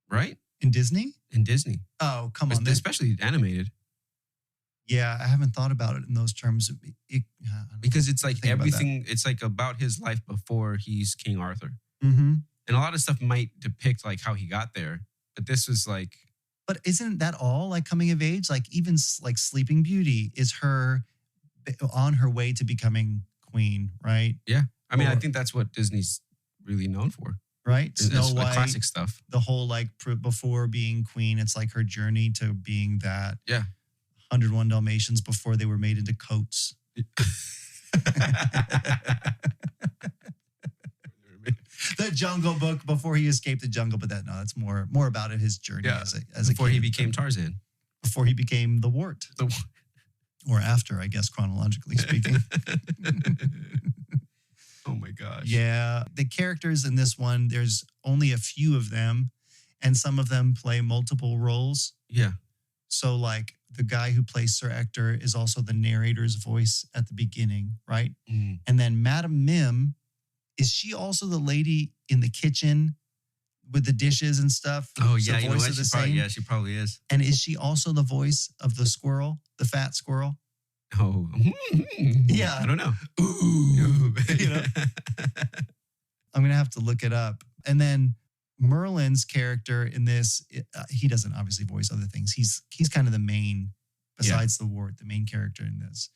Speaker 2: Right?
Speaker 1: In Disney?
Speaker 2: In Disney.
Speaker 1: Oh, come on.
Speaker 2: Especially animated.
Speaker 1: Yeah, I haven't thought about it in those terms.
Speaker 2: Because it's like everything, it's like about his life before he's King Arthur.
Speaker 1: Mm-hmm.
Speaker 2: And a lot of stuff might depict like how he got there. But this was like...
Speaker 1: But isn't that all like coming of age? Like even like Sleeping Beauty is her on her way to becoming queen, right?
Speaker 2: Yeah. I mean, I think that's what Disney's really known for.
Speaker 1: Right? Snow White,
Speaker 2: classic stuff.
Speaker 1: The whole like before being queen, it's like her journey to being that.
Speaker 2: Yeah.
Speaker 1: 101 Dalmatians before they were made into coats. The Jungle Book before he escaped the jungle, but that's more about his journey as
Speaker 2: before
Speaker 1: a kid.
Speaker 2: He became Tarzan.
Speaker 1: Before he became the Wart. Or after, I guess, chronologically speaking.
Speaker 2: Oh my gosh.
Speaker 1: Yeah. The characters in this one, there's only a few of them, and some of them play multiple roles.
Speaker 2: Yeah.
Speaker 1: So like the guy who plays Sir Ector is also the narrator's voice at the beginning, right?
Speaker 2: Mm.
Speaker 1: And then Madame Mim, is she also the lady in the kitchen with the dishes and stuff?
Speaker 2: Oh,
Speaker 1: so
Speaker 2: yeah. You know
Speaker 1: what?
Speaker 2: She probably is.
Speaker 1: And is she also the voice of the squirrel, the fat squirrel?
Speaker 2: Oh,
Speaker 1: yeah.
Speaker 2: I don't know.
Speaker 1: Ooh. You know? I'm going to have to look it up. And then Merlin's character in this, he doesn't obviously voice other things. He's kind of the main, besides the Wart, the main character in this.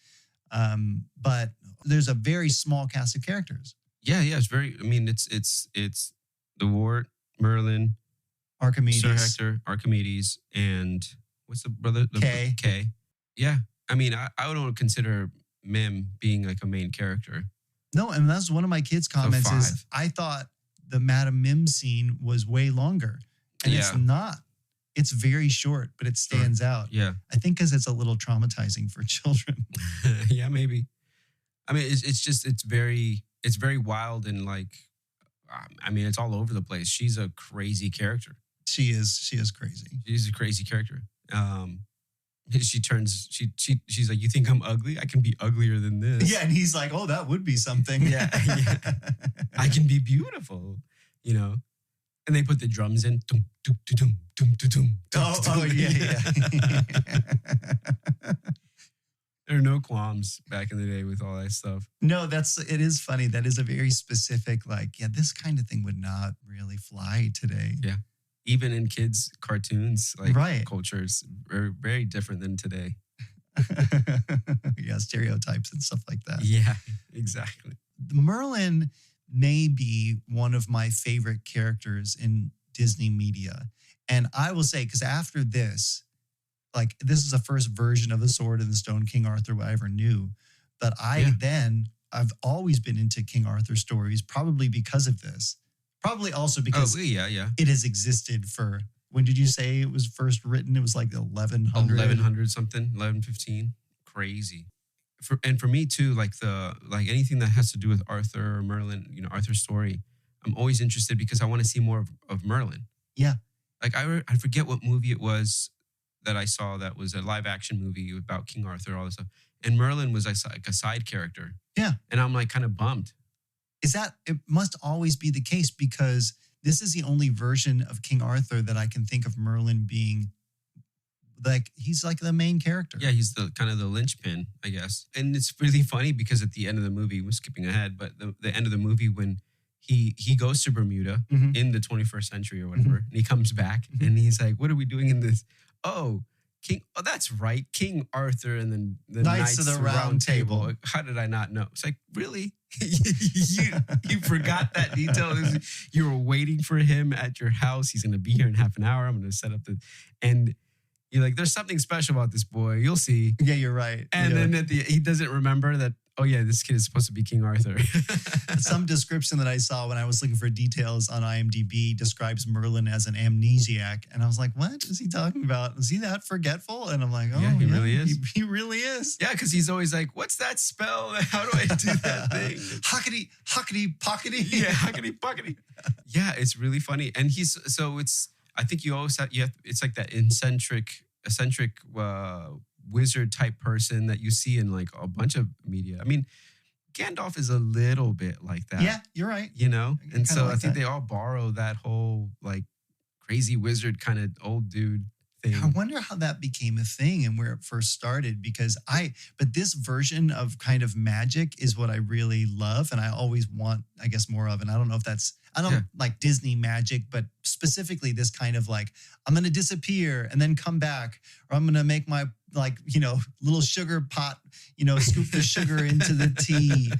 Speaker 1: But there's a very small cast of characters.
Speaker 2: Yeah. It's very, I mean, it's the Wart, Merlin,
Speaker 1: Archimedes.
Speaker 2: Sir Hector, Archimedes, and what's the brother?
Speaker 1: Kay.
Speaker 2: Kay. Yeah. I mean, I don't consider Mim being like a main character.
Speaker 1: No, and that's one of my kids' comments is I thought the Madame Mim scene was way longer. And it's not. It's very short, but it stands out.
Speaker 2: Yeah.
Speaker 1: I think because it's a little traumatizing for children.
Speaker 2: Yeah, maybe. I mean, it's very wild and like, I mean, it's all over the place. She's a crazy character.
Speaker 1: She is crazy.
Speaker 2: She's a crazy character. She's like, you think I'm ugly? I can be uglier than this.
Speaker 1: Yeah, and he's like, oh, that would be something.
Speaker 2: Yeah. I can be beautiful, you know? And they put the drums in. Dum, dum, dum, dum, dum, dum,
Speaker 1: oh, yeah.
Speaker 2: There are no qualms back in the day with all that stuff.
Speaker 1: No, it is funny. That is a very specific, like, this kind of thing would not really fly today.
Speaker 2: Yeah. Even in kids' cartoons, like
Speaker 1: right.
Speaker 2: cultures are very different than today.
Speaker 1: Yeah, stereotypes and stuff like that.
Speaker 2: Yeah, exactly.
Speaker 1: Merlin may be one of my favorite characters in Disney media. And I will say, because after this, like this is the first version of the Sword in the Stone King Arthur I ever knew. But I've always been into King Arthur stories, probably because of this. Probably also because it has existed for, when did you say it was first written? It was like 1100.
Speaker 2: 1100 something, 1115. Crazy. For me too, like anything that has to do with Arthur or Merlin, you know, Arthur's story, I'm always interested because I want to see more of Merlin.
Speaker 1: Yeah.
Speaker 2: Like I forget what movie it was that I saw that was a live action movie about King Arthur, all this stuff. And Merlin was like a side character.
Speaker 1: Yeah.
Speaker 2: And I'm like kind of bummed.
Speaker 1: it must always be the case because this is the only version of King Arthur that I can think of Merlin being like, he's like the main character.
Speaker 2: Yeah, he's the kind of the linchpin, I guess. And it's really funny because at the end of the movie, we're skipping ahead, but the end of the movie when he goes to Bermuda in the 21st century or whatever, and he comes back and he's like, what are we doing in this? Oh, that's right. King Arthur and then the Knights of the Round Table. How did I not know? It's like, really? you forgot that detail? You were waiting for him at your house. He's going to be here in half an hour. I'm going to set up and you're like, there's something special about this boy. You'll see.
Speaker 1: Yeah, you're right.
Speaker 2: And then he doesn't remember that, oh yeah, this kid is supposed to be King Arthur.
Speaker 1: Some description that I saw when I was looking for details on IMDb describes Merlin as an amnesiac. And I was like, what is he talking about? Is he that forgetful? And I'm like, oh,
Speaker 2: yeah, he really is.
Speaker 1: He really is.
Speaker 2: Yeah, because he's always like, what's that spell? How do I do that thing?
Speaker 1: Hockety, pockety.
Speaker 2: Yeah, hockety, pockety. Yeah, it's really funny. And I think you always have, it's like that eccentric wizard type person that you see in like a bunch of media. I mean, Gandalf is a little bit like that.
Speaker 1: Yeah, you're right.
Speaker 2: You know? And so
Speaker 1: like
Speaker 2: I think they all borrow that whole like crazy wizard kind of old dude thing.
Speaker 1: I wonder how that became a thing and where it first started but this version of kind of magic is what I really love and I always want, I guess, more of. And I don't know if I don't like Disney magic, but specifically this kind of like, I'm going to disappear and then come back, or I'm going to make my little sugar pot, scoop the sugar into the tea.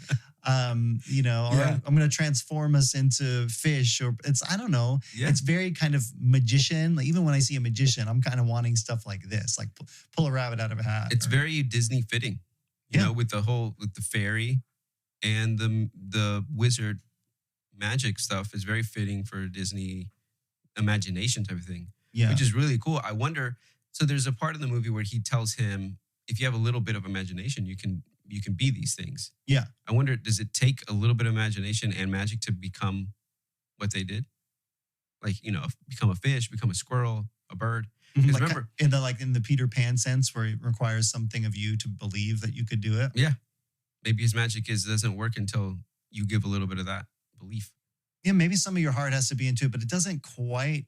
Speaker 1: I'm going to transform us into fish, or I don't know. Yeah. It's very kind of magician. Like even when I see a magician, I'm kind of wanting stuff like this, like pull a rabbit out of a hat.
Speaker 2: It's very Disney fitting, you know, with the fairy and the wizard magic stuff is very fitting for Disney imagination type of thing, which is really cool. I wonder, so there's a part of the movie where he tells him, if you have a little bit of imagination, you can be these things.
Speaker 1: Yeah.
Speaker 2: I wonder, does it take a little bit of imagination and magic to become what they did? Like, become a fish, become a squirrel, a bird. Because remember,
Speaker 1: in the Peter Pan sense, where it requires something of you to believe that you could do it.
Speaker 2: Yeah. Maybe his magic doesn't work until you give a little bit of that belief.
Speaker 1: Yeah, maybe some of your heart has to be into it, but it doesn't quite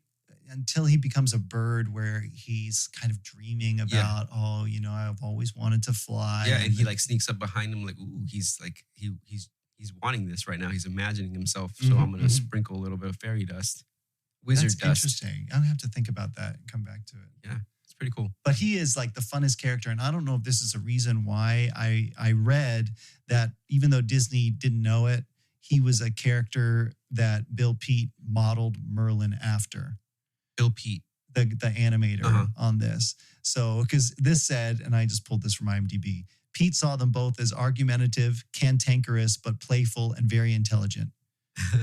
Speaker 1: until he becomes a bird where he's kind of dreaming about, I've always wanted to fly.
Speaker 2: Yeah, and he like sneaks up behind him like, ooh, he's like, he's wanting this right now. He's imagining himself. So I'm going to sprinkle a little bit of fairy dust. Wizard dust.
Speaker 1: Interesting. I'm going to have to think about that and come back to it.
Speaker 2: Yeah, it's pretty cool.
Speaker 1: But he is like the funnest character. And I don't know if this is a reason why I read that even though Disney didn't know it, he was a character that Bill Peet modeled Merlin after.
Speaker 2: Bill Peet.
Speaker 1: The animator on this. So, because this said, and I just pulled this from IMDb, Pete saw them both as argumentative, cantankerous, but playful and very intelligent.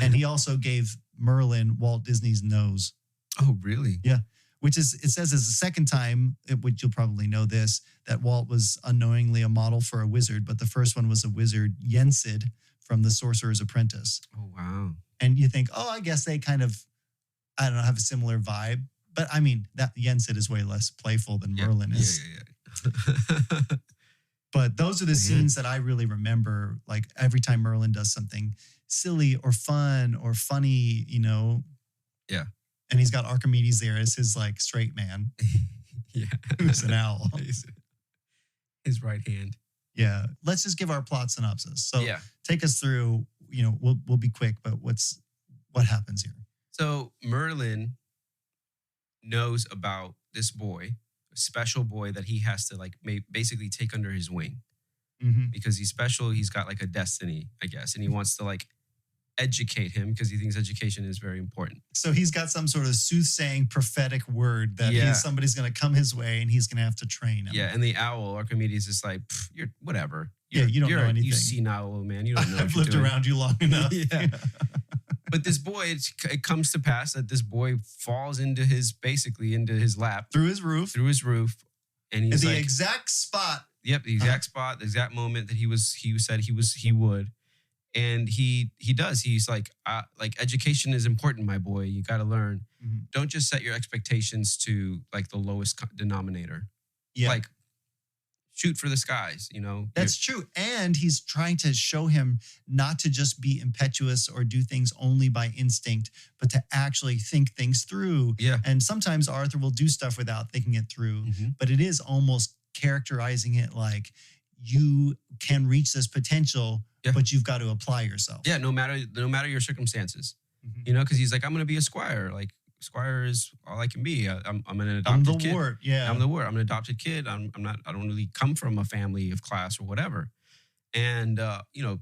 Speaker 1: And he also gave Merlin Walt Disney's nose.
Speaker 2: Oh, really?
Speaker 1: Yeah. It says is the second time, which you'll probably know this, that Walt was unknowingly a model for a wizard, but the first one was a wizard, Yensid, from The Sorcerer's Apprentice.
Speaker 2: Oh, wow.
Speaker 1: And you think, I guess they kind of, I don't know, have a similar vibe. But I mean, that Yensid is way less playful than Merlin is.
Speaker 2: Yeah.
Speaker 1: But those are the scenes that I really remember. Like every time Merlin does something silly or fun or funny,
Speaker 2: Yeah.
Speaker 1: And he's got Archimedes there as his like straight man.
Speaker 2: Yeah.
Speaker 1: Who's an owl.
Speaker 2: His right hand.
Speaker 1: Yeah. Let's just give our plot synopsis. So take us through, we'll be quick, but what happens here?
Speaker 2: So Merlin knows about this boy, a special boy that he has to like basically take under his wing because he's special. He's got like a destiny, I guess. And he wants to like educate him because he thinks education is very important.
Speaker 1: So he's got some sort of soothsaying prophetic word that somebody's going to come his way and he's going to have to train him.
Speaker 2: Yeah. And the owl, Archimedes, is like, you're whatever.
Speaker 1: You don't know anything.
Speaker 2: You senile man. You don't know.
Speaker 1: I've lived around you long enough.
Speaker 2: Yeah. But this boy, it comes to pass that this boy falls into his lap.
Speaker 1: Through his roof.
Speaker 2: And he's
Speaker 1: in
Speaker 2: like,
Speaker 1: the exact spot.
Speaker 2: Yep, the exact spot, the exact moment that he said he would. And he does. He's like education is important, my boy. You got to learn. Don't just set your expectations to like the lowest denominator.
Speaker 1: Yeah.
Speaker 2: Like shoot for the skies, you know.
Speaker 1: That's true. And he's trying to show him not to just be impetuous or do things only by instinct, but to actually think things through.
Speaker 2: Yeah.
Speaker 1: And sometimes Arthur will do stuff without thinking it through, but it is almost characterizing it like you can reach this potential, but you've got to apply yourself.
Speaker 2: Yeah, no matter your circumstances, you know, because he's like, I'm going to be a squire. Like, squire is all I can be. I'm an adopted kid.
Speaker 1: Wart. Yeah,
Speaker 2: I'm the wart. I'm an adopted kid. I'm not. I don't really come from a family of class or whatever. And you know,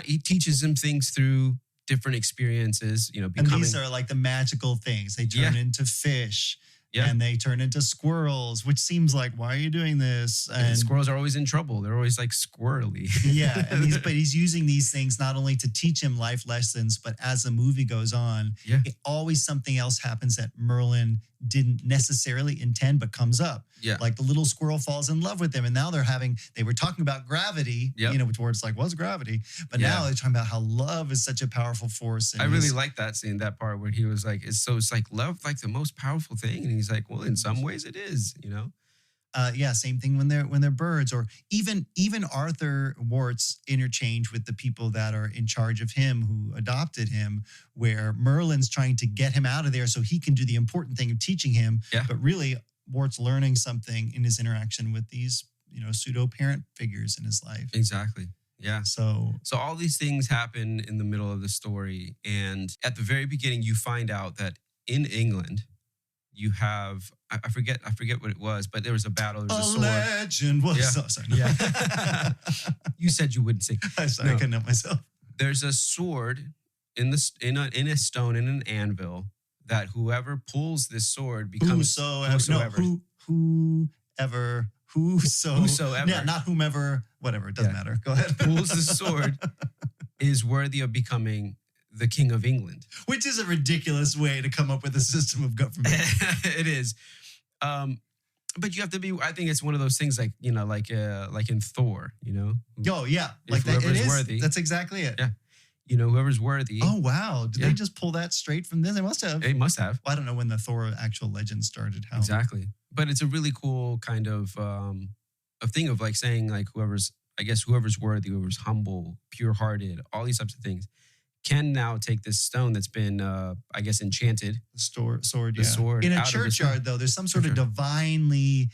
Speaker 2: he teaches him things through different experiences. You know, becoming.
Speaker 1: And these are like the magical things. They turn into fish. Yeah. And they turn into squirrels, which seems like, why are you doing this?
Speaker 2: And squirrels are always in trouble. They're always like squirrely.
Speaker 1: Yeah. And he's using these things not only to teach him life lessons, but as the movie goes on, always something else happens that Merlin didn't necessarily intend, but comes up.
Speaker 2: Yeah.
Speaker 1: Like the little squirrel falls in love with him. And now they were talking about gravity, you know, where it's like, what's gravity? But now they're talking about how love is such a powerful force. And
Speaker 2: I really like that scene, that part where he was like, it's like love, like the most powerful thing. And he's like, well, in some ways it is, you know?
Speaker 1: Same thing when they're birds, or even Arthur Wart's interchange with the people that are in charge of him who adopted him, where Merlin's trying to get him out of there so he can do the important thing of teaching him. Yeah. But really, Wart's learning something in his interaction with these, you know, pseudo parent figures in his life.
Speaker 2: Exactly. Yeah.
Speaker 1: So
Speaker 2: all these things happen in the middle of the story, and at the very beginning, you find out that in England, you have I forget what it was, but there was a battle. There was a sword.
Speaker 1: Legend was sorry.
Speaker 2: Yeah. You said you wouldn't sing.
Speaker 1: I'm sorry, I couldn't help myself.
Speaker 2: There's a sword in a stone in an anvil that whoever pulls this sword becomes whosoever.
Speaker 1: Yeah, not whomever. Whatever. It doesn't matter. Go ahead.
Speaker 2: Pulls the sword is worthy of becoming the King of England.
Speaker 1: Which is a ridiculous way to come up with a system of government.
Speaker 2: It is. But you have to be, I think it's one of those things like, you know, like in Thor, you know?
Speaker 1: Oh, yeah. Like that, it is. Worthy. That's exactly it.
Speaker 2: Yeah. You know, whoever's worthy.
Speaker 1: Oh, wow. Did they just pull that straight from this? They must have.
Speaker 2: They must have.
Speaker 1: Well, I don't know when the Thor actual legend started. How
Speaker 2: exactly. But it's a really cool kind of a thing of like saying like whoever's worthy, whoever's humble, pure-hearted, all these types of things can now take this stone that's been, I guess, enchanted.
Speaker 1: The sword,
Speaker 2: the sword.
Speaker 1: In a churchyard, though, there's some sort of divinely,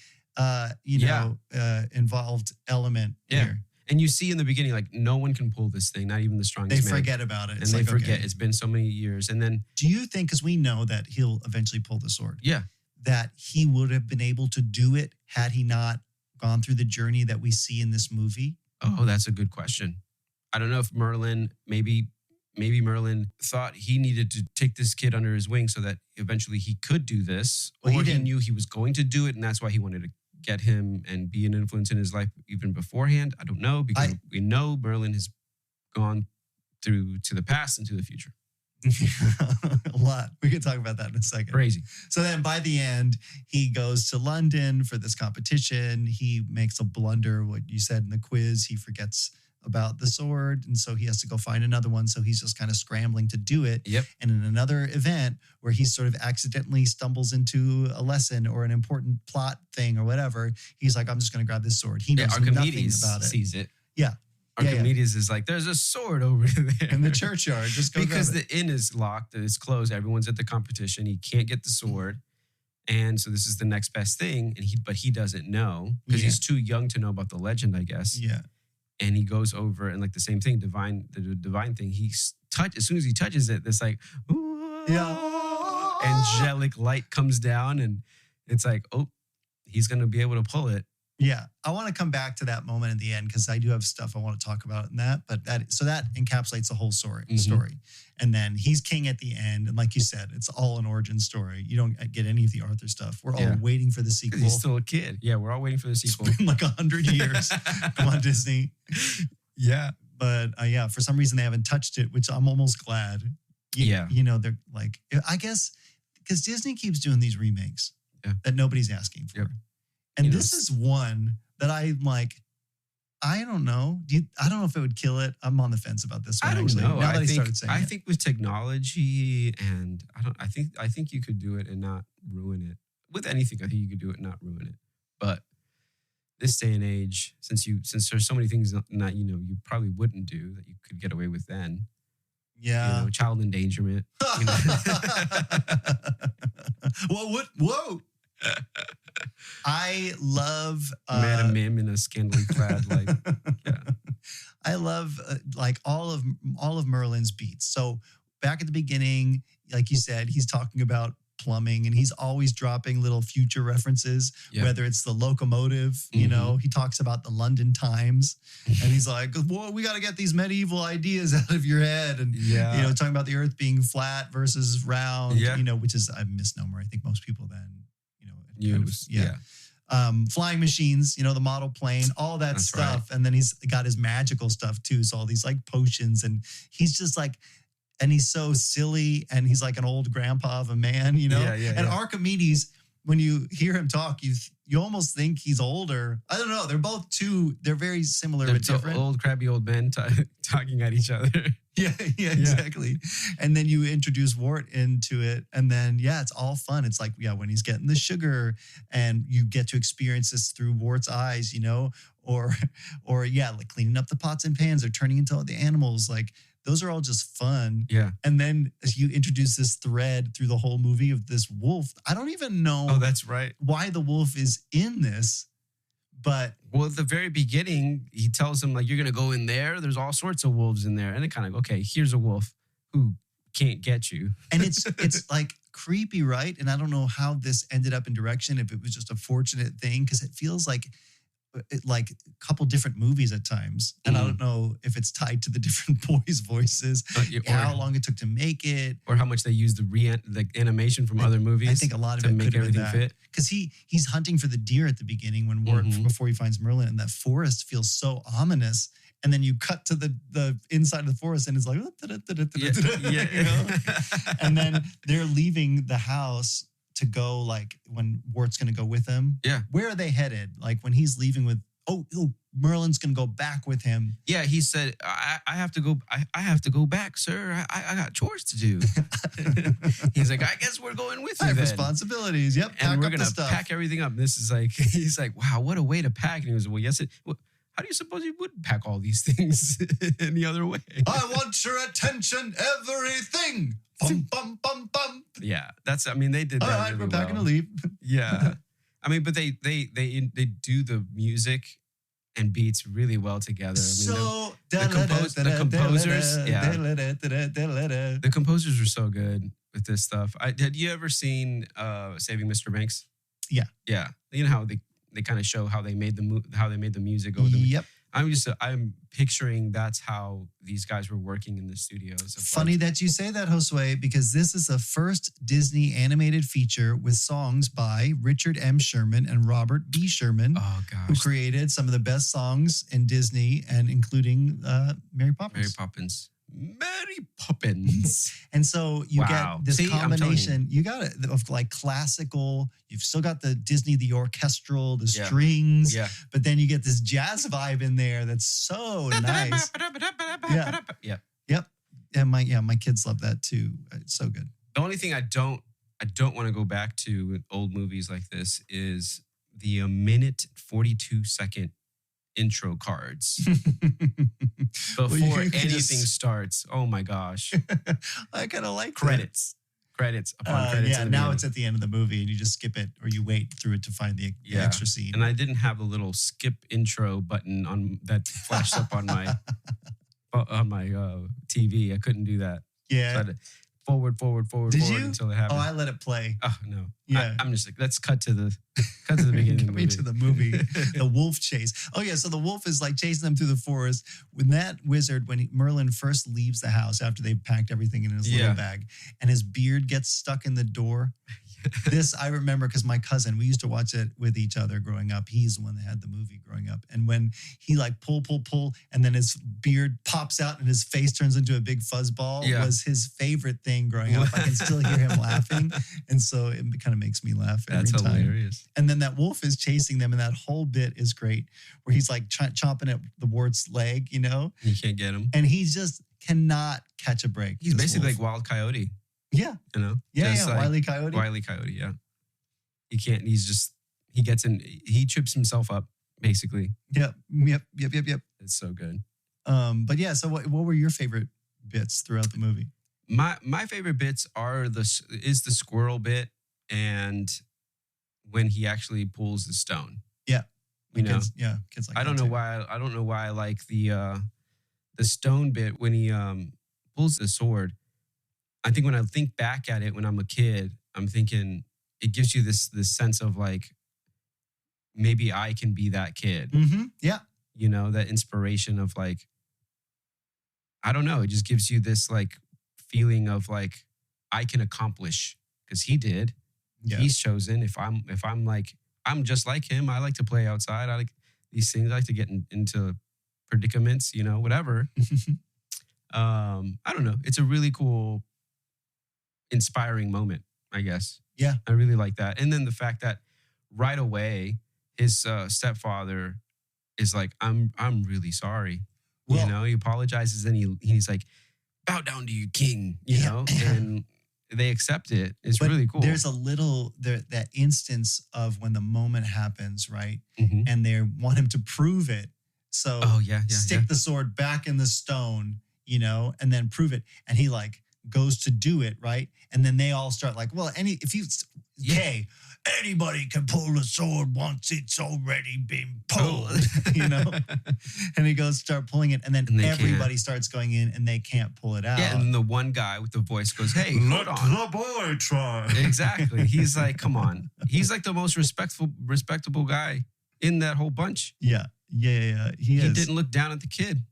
Speaker 1: involved element here.
Speaker 2: And you see in the beginning, like, no one can pull this thing, not even the strongest man.
Speaker 1: They forget about it.
Speaker 2: And they forget. Okay. It's been so many years. And then...
Speaker 1: Do you think, because we know that he'll eventually pull the sword,
Speaker 2: yeah,
Speaker 1: that he would have been able to do it had he not gone through the journey that we see in this movie?
Speaker 2: Oh, that's a good question. I don't know if Merlin, maybe Merlin thought he needed to take this kid under his wing so that eventually he could do this. Well, or he knew he was going to do it, and that's why he wanted to get him and be an influence in his life even beforehand. I don't know, because we know Merlin has gone through to the past and to the future.
Speaker 1: A lot. We can talk about that in a second.
Speaker 2: Crazy.
Speaker 1: So then by the end, he goes to London for this competition. He makes a blunder, what you said in the quiz. He forgets about the sword, and so he has to go find another one. So he's just kind of scrambling to do it.
Speaker 2: Yep.
Speaker 1: And in another event where he sort of accidentally stumbles into a lesson or an important plot thing or whatever, he's like, I'm just going to grab this sword. He knows nothing about it.
Speaker 2: Sees it.
Speaker 1: Yeah.
Speaker 2: Archimedes is like, there's a sword over there.
Speaker 1: In the churchyard. Just go
Speaker 2: because
Speaker 1: grab
Speaker 2: the inn is locked, it's closed. Everyone's at the competition. He can't get the sword. And so this is the next best thing. But he doesn't know because he's too young to know about the legend, I guess.
Speaker 1: Yeah.
Speaker 2: And he goes over and like the same thing, the divine thing. As soon as he touches it, there's like, angelic light comes down, and it's like, oh, he's going to be able to pull it.
Speaker 1: Yeah. I want to come back to that moment at the end because I do have stuff I want to talk about in that. But that encapsulates the whole story. And then he's king at the end. And like you said, it's all an origin story. You don't get any of the Arthur stuff. We're all waiting for the sequel.
Speaker 2: He's still a kid. Yeah, we're all waiting for the sequel.
Speaker 1: It's been like 100 years. Come on, Disney.
Speaker 2: Yeah.
Speaker 1: But for some reason they haven't touched it, which I'm almost glad. You know, they're like, I guess, because Disney keeps doing these remakes that nobody's asking for. Yep. And this is one that I'm like, I don't know. I don't know if it would kill it. I'm on the fence about this one.
Speaker 2: I don't know.
Speaker 1: Now that he started saying
Speaker 2: I think with technology, and I think you could do it and not ruin it. With anything, I think you could do it and not ruin it. But this day and age, since there's so many things that you probably wouldn't do that you could get away with then.
Speaker 1: Yeah.
Speaker 2: Child endangerment.
Speaker 1: Whoa. I love
Speaker 2: Madam Mim in a scantily clad
Speaker 1: I love all of Merlin's beats. So back at the beginning, like you said, he's talking about plumbing, and he's always dropping little future references, whether it's the locomotive, he talks about the London Times, and he's like, well, we got to get these medieval ideas out of your head. And, talking about the earth being flat versus round, which is a misnomer. I think most people then, flying machines, the model plane, all that stuff. Right. And then he's got his magical stuff too. So all these like potions, and he's just like, and he's so silly, and he's like an old grandpa of a man, And Archimedes, when you hear him talk, you almost think he's older. I don't know. They're very similar but different.
Speaker 2: Old crabby old men talking at each other.
Speaker 1: Yeah, exactly. And then you introduce Wart into it, and then it's all fun. It's like when he's getting the sugar, and you get to experience this through Wart's eyes, or like cleaning up the pots and pans, or turning into all the animals, like. Those are all just fun.
Speaker 2: Yeah.
Speaker 1: And then as you introduce this thread through the whole movie of this wolf, I don't even know
Speaker 2: that's right.
Speaker 1: why the wolf is in this. But
Speaker 2: at the very beginning, he tells him, like, you're going to go in there. There's all sorts of wolves in there. And it kind of, okay, here's a wolf who can't get you.
Speaker 1: And it's like creepy, right? And I don't know how this ended up in direction, if it was just a fortunate thing, because it feels like a couple different movies at times, and I don't know if it's tied to the different boys' voices, how long it took to make it,
Speaker 2: or how much they used the animation from other movies.
Speaker 1: I think a lot of it
Speaker 2: make everything fit.
Speaker 1: Because he's hunting for the deer at the beginning when Wart before he finds Merlin, and that forest feels so ominous. And then you cut to the inside of the forest, and it's like, and then they're leaving the house to go, like, when Wart's going to go with him.
Speaker 2: Yeah.
Speaker 1: Where are they headed? Like, when he's leaving with, Merlin's going to go back with him.
Speaker 2: Yeah, he said, I have to go. I have to go back, sir. I got chores to do. He's like, I guess we're going with you.
Speaker 1: I have responsibilities. Yep.
Speaker 2: And we're going to pack everything up. This is like, he's like, wow, what a way to pack. And he goes, well, yes, how do you suppose you would pack all these things any other way?
Speaker 1: I want your attention, everything. Bum, bum, bum, bum.
Speaker 2: Yeah, they did that. All right,
Speaker 1: really we're packing to leave.
Speaker 2: Yeah. But they do the music and beats really well together. The composers, the composers were so good with this stuff. Had you ever seen Saving Mr. Banks?
Speaker 1: Yeah.
Speaker 2: Yeah. You know how they kind of show how they made the music over the
Speaker 1: Yep.
Speaker 2: I'm picturing that's how these guys were working in the studios.
Speaker 1: Funny that you say that, Josue, because this is the first Disney animated feature with songs by Richard M. Sherman and Robert B. Sherman, who created some of the best songs in Disney, and including Mary Poppins.
Speaker 2: Mary Poppins.
Speaker 1: And so you get this combination. You got it of like classical. You've still got the Disney, the orchestral, the strings.
Speaker 2: Yeah.
Speaker 1: But then you get this jazz vibe in there that's so nice.
Speaker 2: Yeah.
Speaker 1: Yep. And my kids love that too. It's so good.
Speaker 2: The only thing I don't want to go back to with old movies like this is the 1:42 intro cards before anything starts. Oh my gosh.
Speaker 1: I kind of like
Speaker 2: credits upon credits.
Speaker 1: Yeah, now it's at the end of the movie and you just skip it, or you wait through it to find the extra scene.
Speaker 2: And I didn't have a little skip intro button on that flashed up on my TV. I couldn't do that.
Speaker 1: Yeah.
Speaker 2: So forward until it happened.
Speaker 1: Oh, I let it play.
Speaker 2: Oh no.
Speaker 1: Yeah.
Speaker 2: I'm just like, let's cut to the beginning of the movie.
Speaker 1: To the movie. The wolf chase. Oh yeah, so the wolf is like chasing them through the forest. When that wizard, Merlin first leaves the house after they've packed everything in his little bag, and his beard gets stuck in the door. This I remember because my cousin, we used to watch it with each other growing up. He's the one that had the movie growing up. And when he like pull, and then his beard pops out and his face turns into a big fuzzball was his favorite thing growing up. I can still hear him laughing. And so it kind of makes me laugh every time.
Speaker 2: That's hilarious.
Speaker 1: And then that wolf is chasing them, and that whole bit is great where he's like chomping at the Wart's leg,
Speaker 2: You can't get him.
Speaker 1: And he just cannot catch a break.
Speaker 2: He's basically like Wild Coyote.
Speaker 1: Yeah.
Speaker 2: Yeah,
Speaker 1: like Wile E. Coyote.
Speaker 2: Wile E. Coyote, yeah. He can't, he trips himself up basically.
Speaker 1: Yep.
Speaker 2: It's so good.
Speaker 1: But yeah, so what were your favorite bits throughout the movie?
Speaker 2: My favorite bits are the squirrel bit and when he actually pulls the stone.
Speaker 1: Yeah.
Speaker 2: You know,
Speaker 1: kids like
Speaker 2: I don't know why I like the stone bit when he pulls the sword. I think when I think back at it when I'm a kid, I'm thinking it gives you this sense of like maybe I can be that kid.
Speaker 1: Mm-hmm. Yeah.
Speaker 2: You know, that inspiration of like, I don't know, it just gives you this like feeling of like I can accomplish because he did. Yeah. He's chosen. If I'm like I'm just like him. I like to play outside. I like these things. I like to get into predicaments, you know, whatever. I don't know. It's a really cool, inspiring moment, I guess.
Speaker 1: Yeah.
Speaker 2: I really like that. And then the fact that right away, his stepfather is like, I'm really sorry. Well, you know, he apologizes and he's like, bow down to your king, you know, and they accept it. It's really cool.
Speaker 1: There's a little, that instance of when the moment happens, right? Mm-hmm. And they want him to prove it. So stick the sword back in the stone, you know, and then prove it. And he like goes to do it, right? And then they all start like, well, anybody can pull a sword once it's already been pulled, you know? And he goes start pulling it, and then everybody starts going in and they can't pull it out.
Speaker 2: Yeah, and the one guy with the voice goes, hey, hold on.
Speaker 1: Let the boy try.
Speaker 2: Exactly. He's like, come on. He's like the most respectable guy in that whole bunch.
Speaker 1: Yeah. He
Speaker 2: didn't look down at the kid.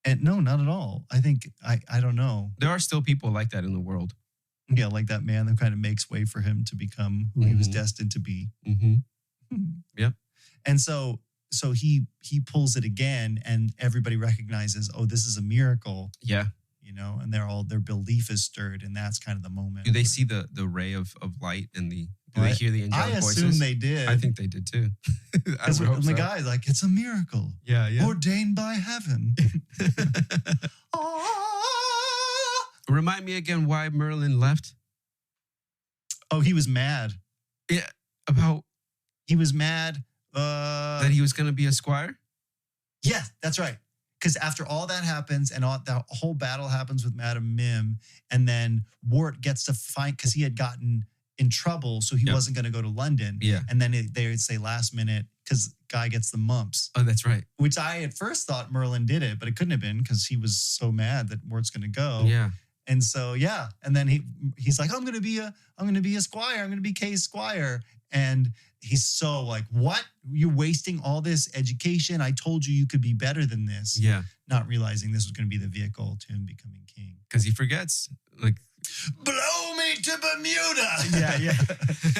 Speaker 1: And no, not at all. I think, I don't know.
Speaker 2: There are still people like that in the world.
Speaker 1: Yeah, like that man that kind of makes way for him to become who he was destined to be.
Speaker 2: Mm-hmm. Yep.
Speaker 1: And so he pulls it again, and everybody recognizes, oh, this is a miracle.
Speaker 2: Yeah.
Speaker 1: You know, and their belief is stirred, and that's kind of the moment.
Speaker 2: Do they see the ray of light and do they hear the angelic voices?
Speaker 1: I assume they did.
Speaker 2: I think they did too.
Speaker 1: The guy's like, it's a miracle.
Speaker 2: Yeah.
Speaker 1: Ordained by heaven.
Speaker 2: Remind me again why Merlin left.
Speaker 1: Oh, he was mad.
Speaker 2: Yeah,
Speaker 1: he was mad
Speaker 2: that he was going to be a squire.
Speaker 1: Yeah, that's right. Because after all that happens and that whole battle happens with Madame Mim, and then Wart gets to find, because he had gotten in trouble, so he wasn't going to go to London.
Speaker 2: Yeah,
Speaker 1: and then they would say last minute because guy gets the mumps.
Speaker 2: Oh, that's right.
Speaker 1: Which I at first thought Merlin did it, but it couldn't have been because he was so mad that Wart's going to go.
Speaker 2: Yeah.
Speaker 1: And so, and then he's like, I'm going to be a squire. I'm going to be Kay's squire. And he's so like, what? You're wasting all this education. I told you could be better than this.
Speaker 2: Yeah.
Speaker 1: Not realizing this was going to be the vehicle to him becoming king.
Speaker 2: Because he forgets, like,
Speaker 1: blow me to Bermuda.
Speaker 2: Yeah.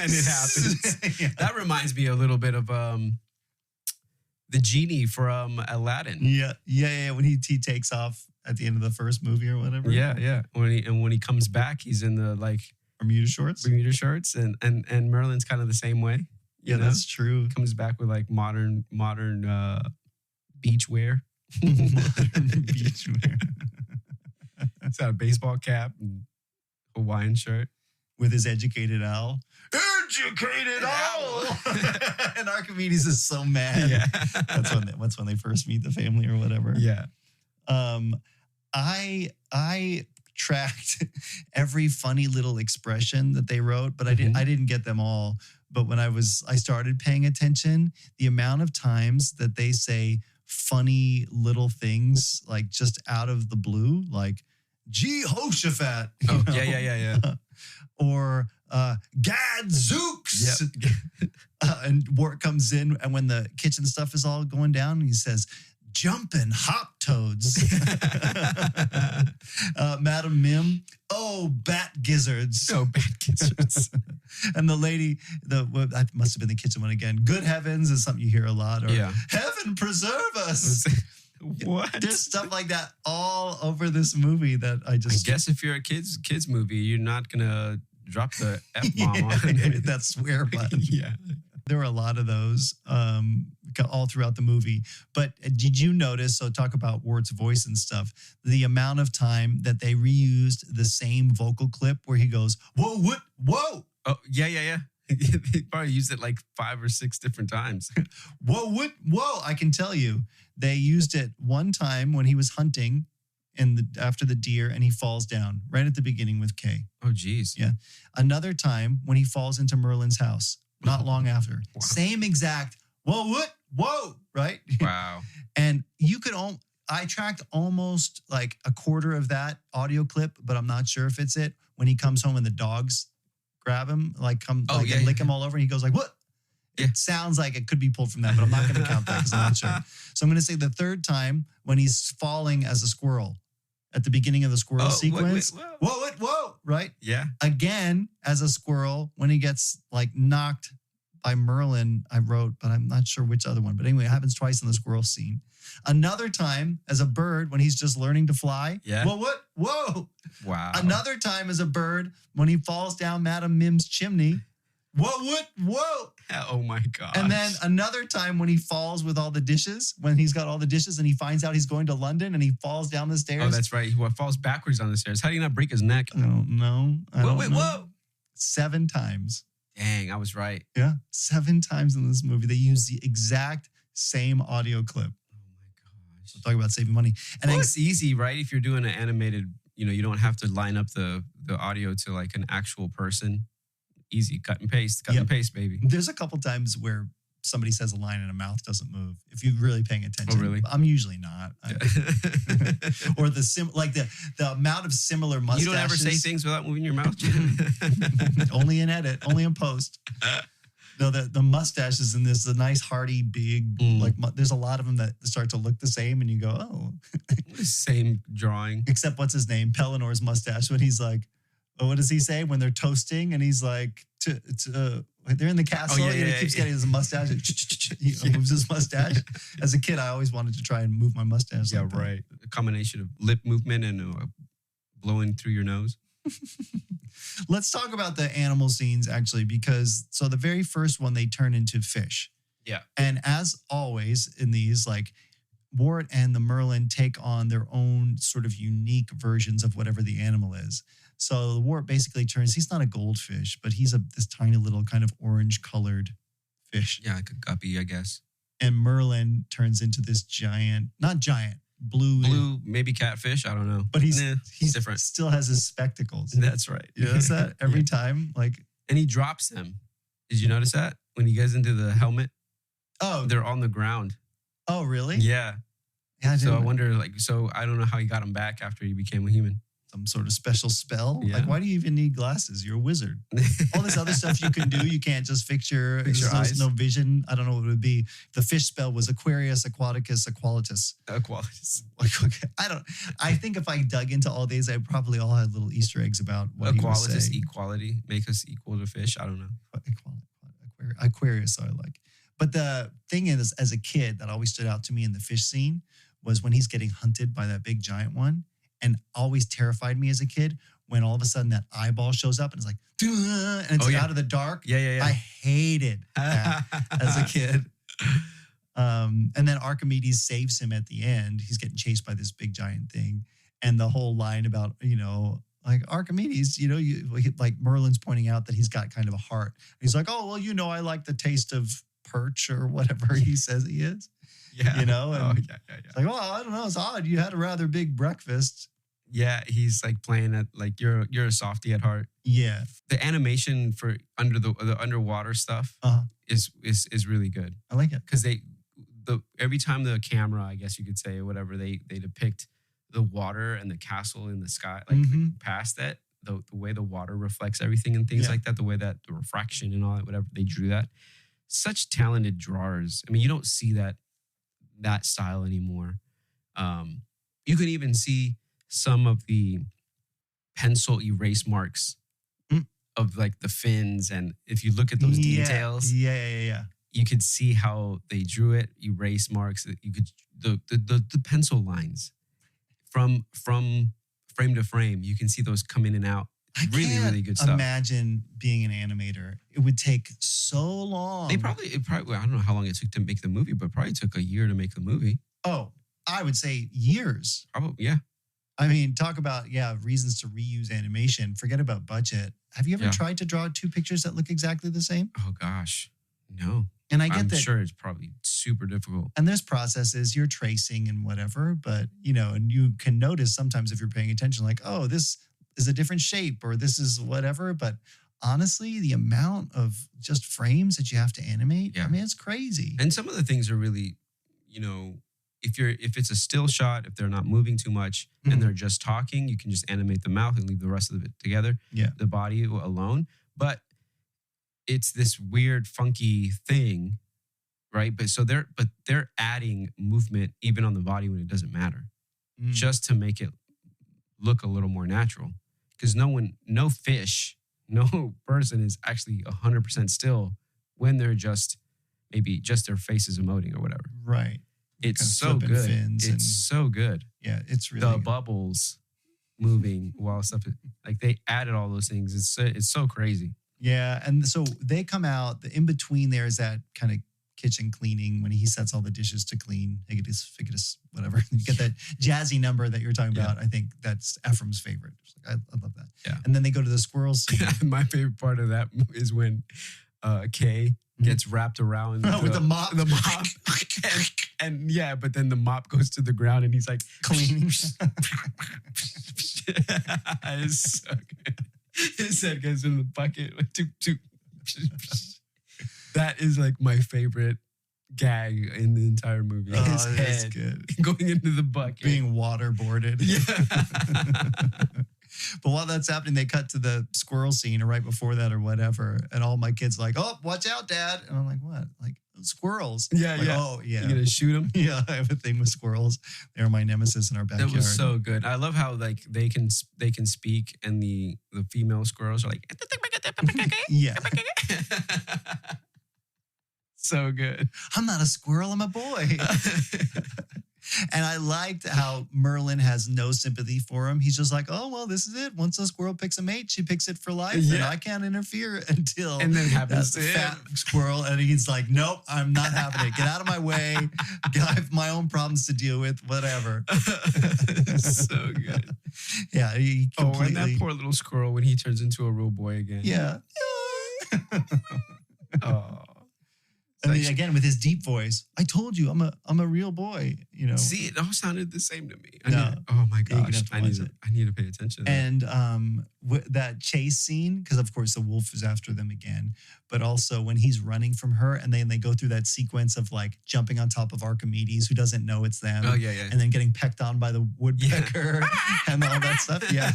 Speaker 2: And it happens. Yeah. That reminds me a little bit of the genie from Aladdin.
Speaker 1: Yeah. When he takes off at the end of the first movie or whatever.
Speaker 2: Yeah. When he comes back, he's in the like
Speaker 1: Bermuda shorts,
Speaker 2: and Merlin's kind of the same way.
Speaker 1: Yeah, that's true.
Speaker 2: He comes back with like modern beach wear.
Speaker 1: Modern beach wear.
Speaker 2: He's got a baseball cap and Hawaiian shirt
Speaker 1: with his educated owl. Educated owl. And Archimedes is so mad.
Speaker 2: Yeah.
Speaker 1: That's when they first meet the family or whatever.
Speaker 2: Yeah.
Speaker 1: I tracked every funny little expression that they wrote, but I didn't get them all. But when I started paying attention, the amount of times that they say funny little things, like just out of the blue, like Jehoshaphat.
Speaker 2: Oh, yeah.
Speaker 1: Or Gadzooks.
Speaker 2: Yep.
Speaker 1: And Wart comes in, and when the kitchen stuff is all going down, he says, jumping hop toads. Madam Mim, bat gizzards. And the lady, that must have been the kitchen one again. Good heavens is something you hear a lot. Or heaven preserve us.
Speaker 2: What?
Speaker 1: There's stuff like that all over this movie that I
Speaker 2: guess if you're a kids movie, you're not gonna drop the F-bomb on
Speaker 1: that swear button.
Speaker 2: Yeah.
Speaker 1: There were a lot of those all throughout the movie. But did you notice, so talk about Wart's voice and stuff, the amount of time that they reused the same vocal clip where he goes, whoa, what, whoa.
Speaker 2: Oh, yeah. They probably used it like 5 or 6 different times.
Speaker 1: Whoa! I can tell you, they used it one time when he was hunting after the deer, and he falls down right at the beginning with Kay.
Speaker 2: Oh, geez.
Speaker 1: Yeah. Another time when he falls into Merlin's house, not long after.
Speaker 2: Wow.
Speaker 1: Same exact. Whoa! Right?
Speaker 2: Wow.
Speaker 1: And I tracked almost like a quarter of that audio clip, but I'm not sure if it's it. When he comes home and the dogs grab him, and lick him all over, and he goes like, "What?"
Speaker 2: Yeah.
Speaker 1: It sounds like it could be pulled from that, but I'm not going to count that because I'm not sure. So I'm going to say the third time when he's falling as a squirrel at the beginning of the squirrel sequence. Whoa! Right?
Speaker 2: Yeah.
Speaker 1: Again, as a squirrel, when he gets like knocked by Merlin, I wrote, but I'm not sure which other one. But anyway, it happens twice in the squirrel scene. Another time as a bird when he's just learning to fly.
Speaker 2: Yeah.
Speaker 1: Whoa!
Speaker 2: Wow.
Speaker 1: Another time as a bird when he falls down Madame Mim's chimney. Whoa!
Speaker 2: Oh my gosh.
Speaker 1: And then another time when he falls with all the dishes, when he's got all the dishes and he finds out he's going to London and he falls down the stairs.
Speaker 2: Oh, that's right. He falls backwards on the stairs. How do you not break his neck?
Speaker 1: I don't know.
Speaker 2: Whoa.
Speaker 1: 7 times.
Speaker 2: Dang, I was right.
Speaker 1: Yeah. 7 times in this movie. They use the exact same audio clip.
Speaker 2: Oh my gosh.
Speaker 1: So talk about saving money. And
Speaker 2: it's easy, right? If you're doing an animated, you don't have to line up the audio to like an actual person. Easy, cut and paste, baby.
Speaker 1: There's a couple times where somebody says a line and a mouth doesn't move. If you're really paying attention.
Speaker 2: Oh, really?
Speaker 1: I'm usually not. Or the amount of similar mustaches.
Speaker 2: You don't ever say things without moving your mouth?
Speaker 1: Only in edit, only in post. No, the mustaches in this, the nice, hearty, big, there's a lot of them that start to look the same, and you go, oh.
Speaker 2: Same drawing.
Speaker 1: Except what's his name? Pelinor's mustache, when he's like, what does he say when they're toasting? And he's like, they're in the castle.
Speaker 2: Oh,
Speaker 1: and he keeps getting his mustache. He moves his mustache. As a kid, I always wanted to try and move my mustache.
Speaker 2: Yeah, right. A combination of lip movement and blowing through your nose.
Speaker 1: Let's talk about the animal scenes, actually, because the very first one, they turn into fish.
Speaker 2: Yeah.
Speaker 1: And as always in these, like, Wart and the Merlin take on their own sort of unique versions of whatever the animal is. So Wart basically he's not a goldfish, but he's this tiny little kind of orange colored fish.
Speaker 2: Yeah, like a guppy, I guess.
Speaker 1: And Merlin turns into this not giant, blue,
Speaker 2: maybe catfish. I don't know.
Speaker 1: But he's
Speaker 2: different.
Speaker 1: Still has his spectacles.
Speaker 2: That's right.
Speaker 1: You notice that every time?
Speaker 2: And he drops them. Did you notice that? When he gets into the helmet?
Speaker 1: Oh.
Speaker 2: They're on the ground.
Speaker 1: Oh, really?
Speaker 2: Yeah.
Speaker 1: So
Speaker 2: I wonder, I don't know how he got him back after he became a human.
Speaker 1: Some sort of special spell?
Speaker 2: Yeah.
Speaker 1: Like, why do you even need glasses? You're a wizard. All this other stuff you can do, you can't just fix your eyes. No vision. I don't know what it would be. The fish spell was Aquarius, Aquaticus, Aqualitus.
Speaker 2: Aqualitus.
Speaker 1: I think if I dug into all these, I probably all had little Easter eggs about what he was saying.
Speaker 2: Aqualitus, equality, make us equal to fish. I don't know.
Speaker 1: Aquarius, I like. But the thing is, as a kid, that always stood out to me in the fish scene was when he's getting hunted by that big giant one. And always terrified me as a kid when all of a sudden that eyeball shows up and it's like, and it's out of the dark.
Speaker 2: Yeah.
Speaker 1: I hated that as a kid. And then Archimedes saves him at the end. He's getting chased by this big giant thing. And the whole line about, like Archimedes, like Merlin's pointing out that he's got kind of a heart. And he's like, oh, well, I like the taste of perch or whatever he says he is.
Speaker 2: Yeah.
Speaker 1: And
Speaker 2: It's
Speaker 1: like, well, I don't know. It's odd. You had a rather big breakfast.
Speaker 2: Yeah. He's like playing at like, you're a softie at heart.
Speaker 1: Yeah.
Speaker 2: The animation for the underwater stuff is really good.
Speaker 1: I like it.
Speaker 2: Because every time the camera, I guess you could say, or whatever, they depict the water and the castle in the sky, like past that, the way the water reflects everything and things like that, the way that the refraction and all that, whatever, they drew that. Such talented drawers. I mean, you don't see that style anymore. You can even see some of the pencil erase marks of like the fins, and if you look at those details, you could see how they drew it. Erase marks. You could the pencil lines from frame to frame. You can see those come in and out. Really good stuff.
Speaker 1: Imagine being an animator. It would take so long.
Speaker 2: It probably I don't know how long it took to make the movie, but it probably took a year to make the movie.
Speaker 1: Oh, I would say years.
Speaker 2: Probably, yeah.
Speaker 1: I mean, talk about, reasons to reuse animation. Forget about budget. Have you ever tried to draw 2 pictures that look exactly the same?
Speaker 2: Oh, gosh. No.
Speaker 1: And I get
Speaker 2: I'm
Speaker 1: that.
Speaker 2: sure it's probably super difficult.
Speaker 1: And there's processes, you're tracing and whatever, but, and you can notice sometimes if you're paying attention, like, oh, this is a different shape or this is whatever. But honestly, the amount of just frames that you have to animate, I mean, it's crazy.
Speaker 2: And some of the things are really, if it's a still shot, if they're not moving too much and they're just talking, you can just animate the mouth and leave the rest of it together.
Speaker 1: Yeah.
Speaker 2: The body alone. But it's this weird, funky thing, right? But they're adding movement even on the body when it doesn't matter, just to make it look a little more natural. Because no fish, no person is actually 100% still when they're maybe just their face is emoting or whatever.
Speaker 1: Right.
Speaker 2: It's so good. It's so good.
Speaker 1: Yeah, it's really
Speaker 2: the
Speaker 1: good.
Speaker 2: Bubbles moving while stuff like they added all those things. It's so crazy.
Speaker 1: Yeah, and so they come out. The in between there is that kind of kitchen cleaning when he sets all the dishes to clean. Figitus, whatever. You get that jazzy number that you're talking about. I think that's Ephraim's favorite. I love that.
Speaker 2: Yeah.
Speaker 1: And then they go to the squirrel scene.
Speaker 2: My favorite part of that is when Kay gets wrapped around
Speaker 1: with the mop.
Speaker 2: The mop. and but then the mop goes to the ground and he's like
Speaker 1: cleaning.
Speaker 2: It's so good. His head goes in the bucket. Like, that is like my favorite gag in the entire movie. His head going into the bucket.
Speaker 1: Being waterboarded.
Speaker 2: Yeah.
Speaker 1: But while that's happening, they cut to the squirrel scene or right before that or whatever. And all my kids are like, oh, watch out, Dad. And I'm like, what? Like squirrels.
Speaker 2: Yeah,
Speaker 1: like,
Speaker 2: yeah.
Speaker 1: Oh, yeah.
Speaker 2: You gonna shoot them?
Speaker 1: Yeah, I have a thing with squirrels. They're my nemesis in our backyard.
Speaker 2: That was so good. I love how like they can speak and the female squirrels are like
Speaker 1: yeah.
Speaker 2: So good.
Speaker 1: I'm not a squirrel, I'm a boy. And I liked how Merlin has no sympathy for him. He's just like, oh, well, this is it. Once a squirrel picks a mate, she picks it for life. And I can't interfere until
Speaker 2: and then happens
Speaker 1: that fat squirrel. And he's like, nope, I'm not having it. Get out of my way. I have my own problems to deal with, whatever.
Speaker 2: So good.
Speaker 1: Yeah. He completely...
Speaker 2: and that poor little squirrel when he turns into a real boy again.
Speaker 1: Yeah.
Speaker 2: Oh.
Speaker 1: And then again, with his deep voice, I told you, I'm a real boy.
Speaker 2: See, it all sounded the same to me.
Speaker 1: Oh
Speaker 2: my gosh, I need to pay attention. To
Speaker 1: and that chase scene, because of course the wolf is after them again, but also when he's running from her, and then they go through that sequence of like jumping on top of Archimedes, who doesn't know it's them.
Speaker 2: Oh yeah.
Speaker 1: And then getting pecked on by the woodpecker and all that stuff. Yeah.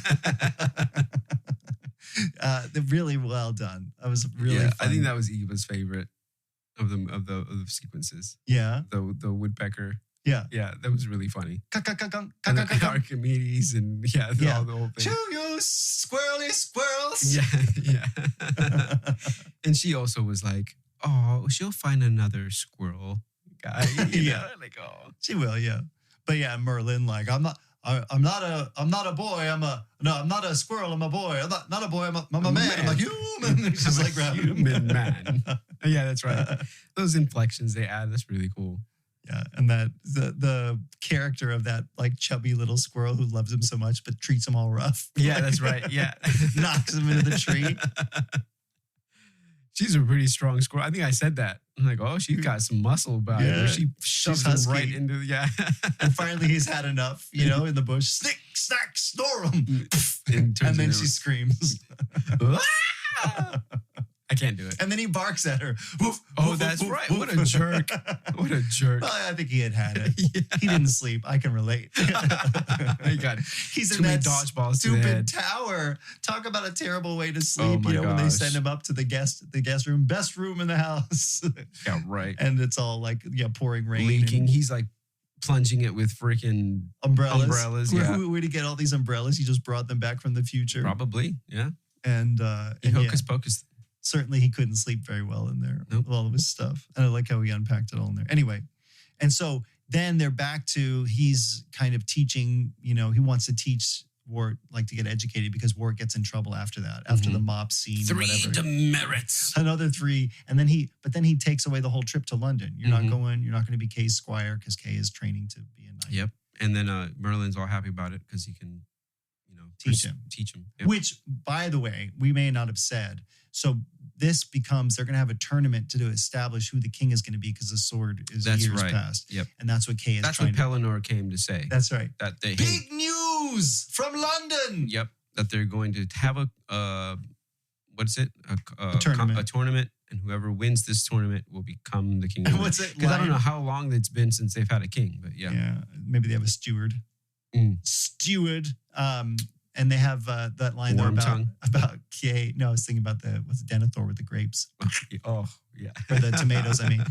Speaker 1: They're really well done. I was really.
Speaker 2: Yeah,
Speaker 1: fun.
Speaker 2: I think that was Eva's favorite of the sequences.
Speaker 1: Yeah.
Speaker 2: The woodpecker.
Speaker 1: Yeah.
Speaker 2: Yeah, that was really funny.
Speaker 1: And
Speaker 2: then Archimedes and all the whole thing.
Speaker 1: Chew you squirrely squirrels.
Speaker 2: Yeah. And she also was like, oh, she'll find another squirrel guy. Like, oh.
Speaker 1: She will, yeah. But yeah, Merlin, like, I'm not a boy. I'm not a squirrel. I'm a boy. I'm not a boy. I'm a man. I'm a human. She's like grabbing him.
Speaker 2: Human man. Yeah, that's right. Those inflections they add, that's really cool.
Speaker 1: Yeah, and that the character of that like chubby little squirrel who loves him so much but treats him all rough.
Speaker 2: Yeah, that's right. Yeah,
Speaker 1: knocks him into the tree.
Speaker 2: She's a pretty strong squirrel. I think I said that. I'm like, oh, she's got some muscle about her. She shoves him right into
Speaker 1: And finally he's had enough, in the bush. Snick, snack, snore him. And then she screams.
Speaker 2: I can't do it.
Speaker 1: And then he barks at her. Woof,
Speaker 2: oh,
Speaker 1: woof,
Speaker 2: that's
Speaker 1: woof,
Speaker 2: right.
Speaker 1: Woof.
Speaker 2: What a jerk. What a jerk.
Speaker 1: Well, I think he had it. Yeah. He didn't sleep. I can relate. He's in that
Speaker 2: dodgeballs
Speaker 1: stupid tower. Talk about a terrible way to sleep, when they send him up to the guest room. Best room in the house.
Speaker 2: Yeah, right.
Speaker 1: And it's all like, pouring rain.
Speaker 2: Leaking. He's like plunging it with freaking umbrellas.
Speaker 1: Where did he get all these umbrellas? He just brought them back from the future.
Speaker 2: Probably, yeah.
Speaker 1: And
Speaker 2: hocus pocus.
Speaker 1: Certainly he couldn't sleep very well in there with all of his stuff. And I like how he unpacked it all in there. Anyway, and so then they're back to, he's kind of teaching, he wants to teach Wart, like to get educated because Wart gets in trouble after that, after the mop scene.
Speaker 2: 3
Speaker 1: whatever.
Speaker 2: demerits.
Speaker 1: Another 3. And then he takes away the whole trip to London. You're not going to be Kay's squire because Kay is training to be a knight.
Speaker 2: Yep. And then Merlin's all happy about it because he can,
Speaker 1: teach him. Yep. Which, by the way, we may not have said. So this becomes, they're going to have a tournament to establish who the king is going to be because the sword is years past.
Speaker 2: Yep.
Speaker 1: And that's what Kay is
Speaker 2: That's what Pellinor came to say.
Speaker 1: That's right.
Speaker 2: That they
Speaker 1: Big news from London.
Speaker 2: Yep. That they're going to have a
Speaker 1: tournament.
Speaker 2: A tournament, and whoever wins this tournament will become the king.
Speaker 1: What's it?
Speaker 2: Because I don't know how long it's been since they've had a king, but yeah.
Speaker 1: Yeah. Maybe they have a steward. Steward. And they have that line there about Kay. No, I was thinking about what's Denethor with the grapes.
Speaker 2: Oh, yeah.
Speaker 1: Or the tomatoes, I mean.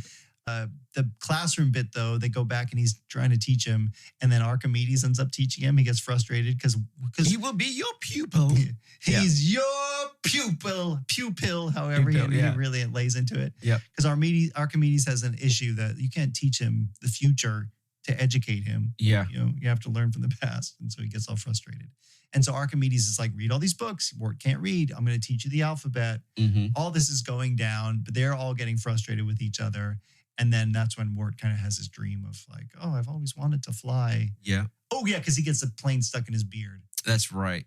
Speaker 1: The classroom bit, though, they go back and he's trying to teach him. And then Archimedes ends up teaching him. He gets frustrated because
Speaker 2: he will be your pupil.
Speaker 1: He's your pupil, however he really lays into it.
Speaker 2: Yeah.
Speaker 1: Because Archimedes has an issue that you can't teach him the future to educate him.
Speaker 2: Yeah.
Speaker 1: You have to learn from the past. And so he gets all frustrated. And so Archimedes is like, read all these books. Wort can't read. I'm going to teach you the alphabet.
Speaker 2: Mm-hmm.
Speaker 1: All this is going down, but they're all getting frustrated with each other. And then that's when Wort kind of has his dream of like, oh, I've always wanted to fly.
Speaker 2: Yeah.
Speaker 1: Oh, yeah, because he gets a plane stuck in his beard.
Speaker 2: That's right.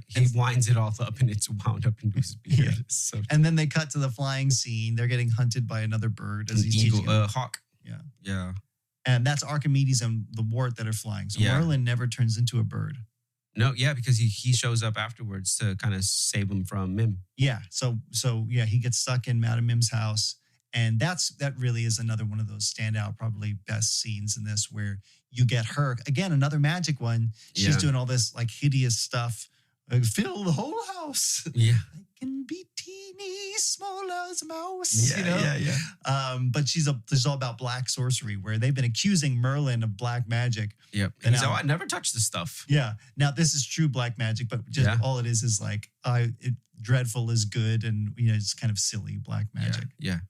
Speaker 2: He winds it all up and it's wound up into his beard.
Speaker 1: Yeah.
Speaker 2: So
Speaker 1: and then they cut to the flying scene. They're getting hunted by another bird as he's teaching them.
Speaker 2: Hawk.
Speaker 1: Yeah.
Speaker 2: Yeah.
Speaker 1: And that's Archimedes and the Wort that are flying. So Merlin never turns into a bird.
Speaker 2: No, yeah, because he shows up afterwards to kind of save him from Mim.
Speaker 1: Yeah. So he gets stuck in Madame Mim's house. And that really is another one of those standout, probably best scenes in this where you get her, again, another magic one. She's doing all this like hideous stuff. Like, fill the whole house.
Speaker 2: Yeah.
Speaker 1: I can be teeny, small as a mouse.
Speaker 2: Yeah.
Speaker 1: But this is all about black sorcery where they've been accusing Merlin of black magic.
Speaker 2: Yep. And he's I never touched this stuff.
Speaker 1: Yeah. Now this is true black magic, but just all it is like, dreadful is good. And, it's kind of silly black magic.
Speaker 2: Yeah.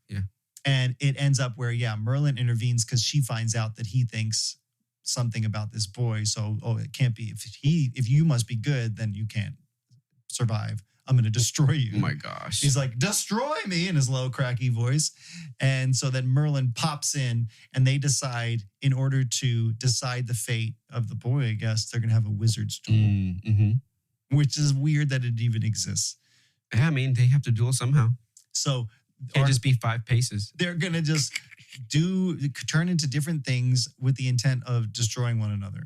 Speaker 1: And it ends up where, Merlin intervenes because she finds out that he thinks something about this boy. So, it can't be. If you must be good, then you can't survive. I'm going to destroy you.
Speaker 2: Oh my gosh.
Speaker 1: He's like, destroy me in his low, cracky voice. And so then Merlin pops in and they decide in order to decide the fate of the boy, I guess, they're going to have a wizard's duel, which is weird that it even exists.
Speaker 2: Yeah, I mean, they have to duel somehow.
Speaker 1: So
Speaker 2: can't just be 5 paces.
Speaker 1: They're going to just turn into different things with the intent of destroying one another.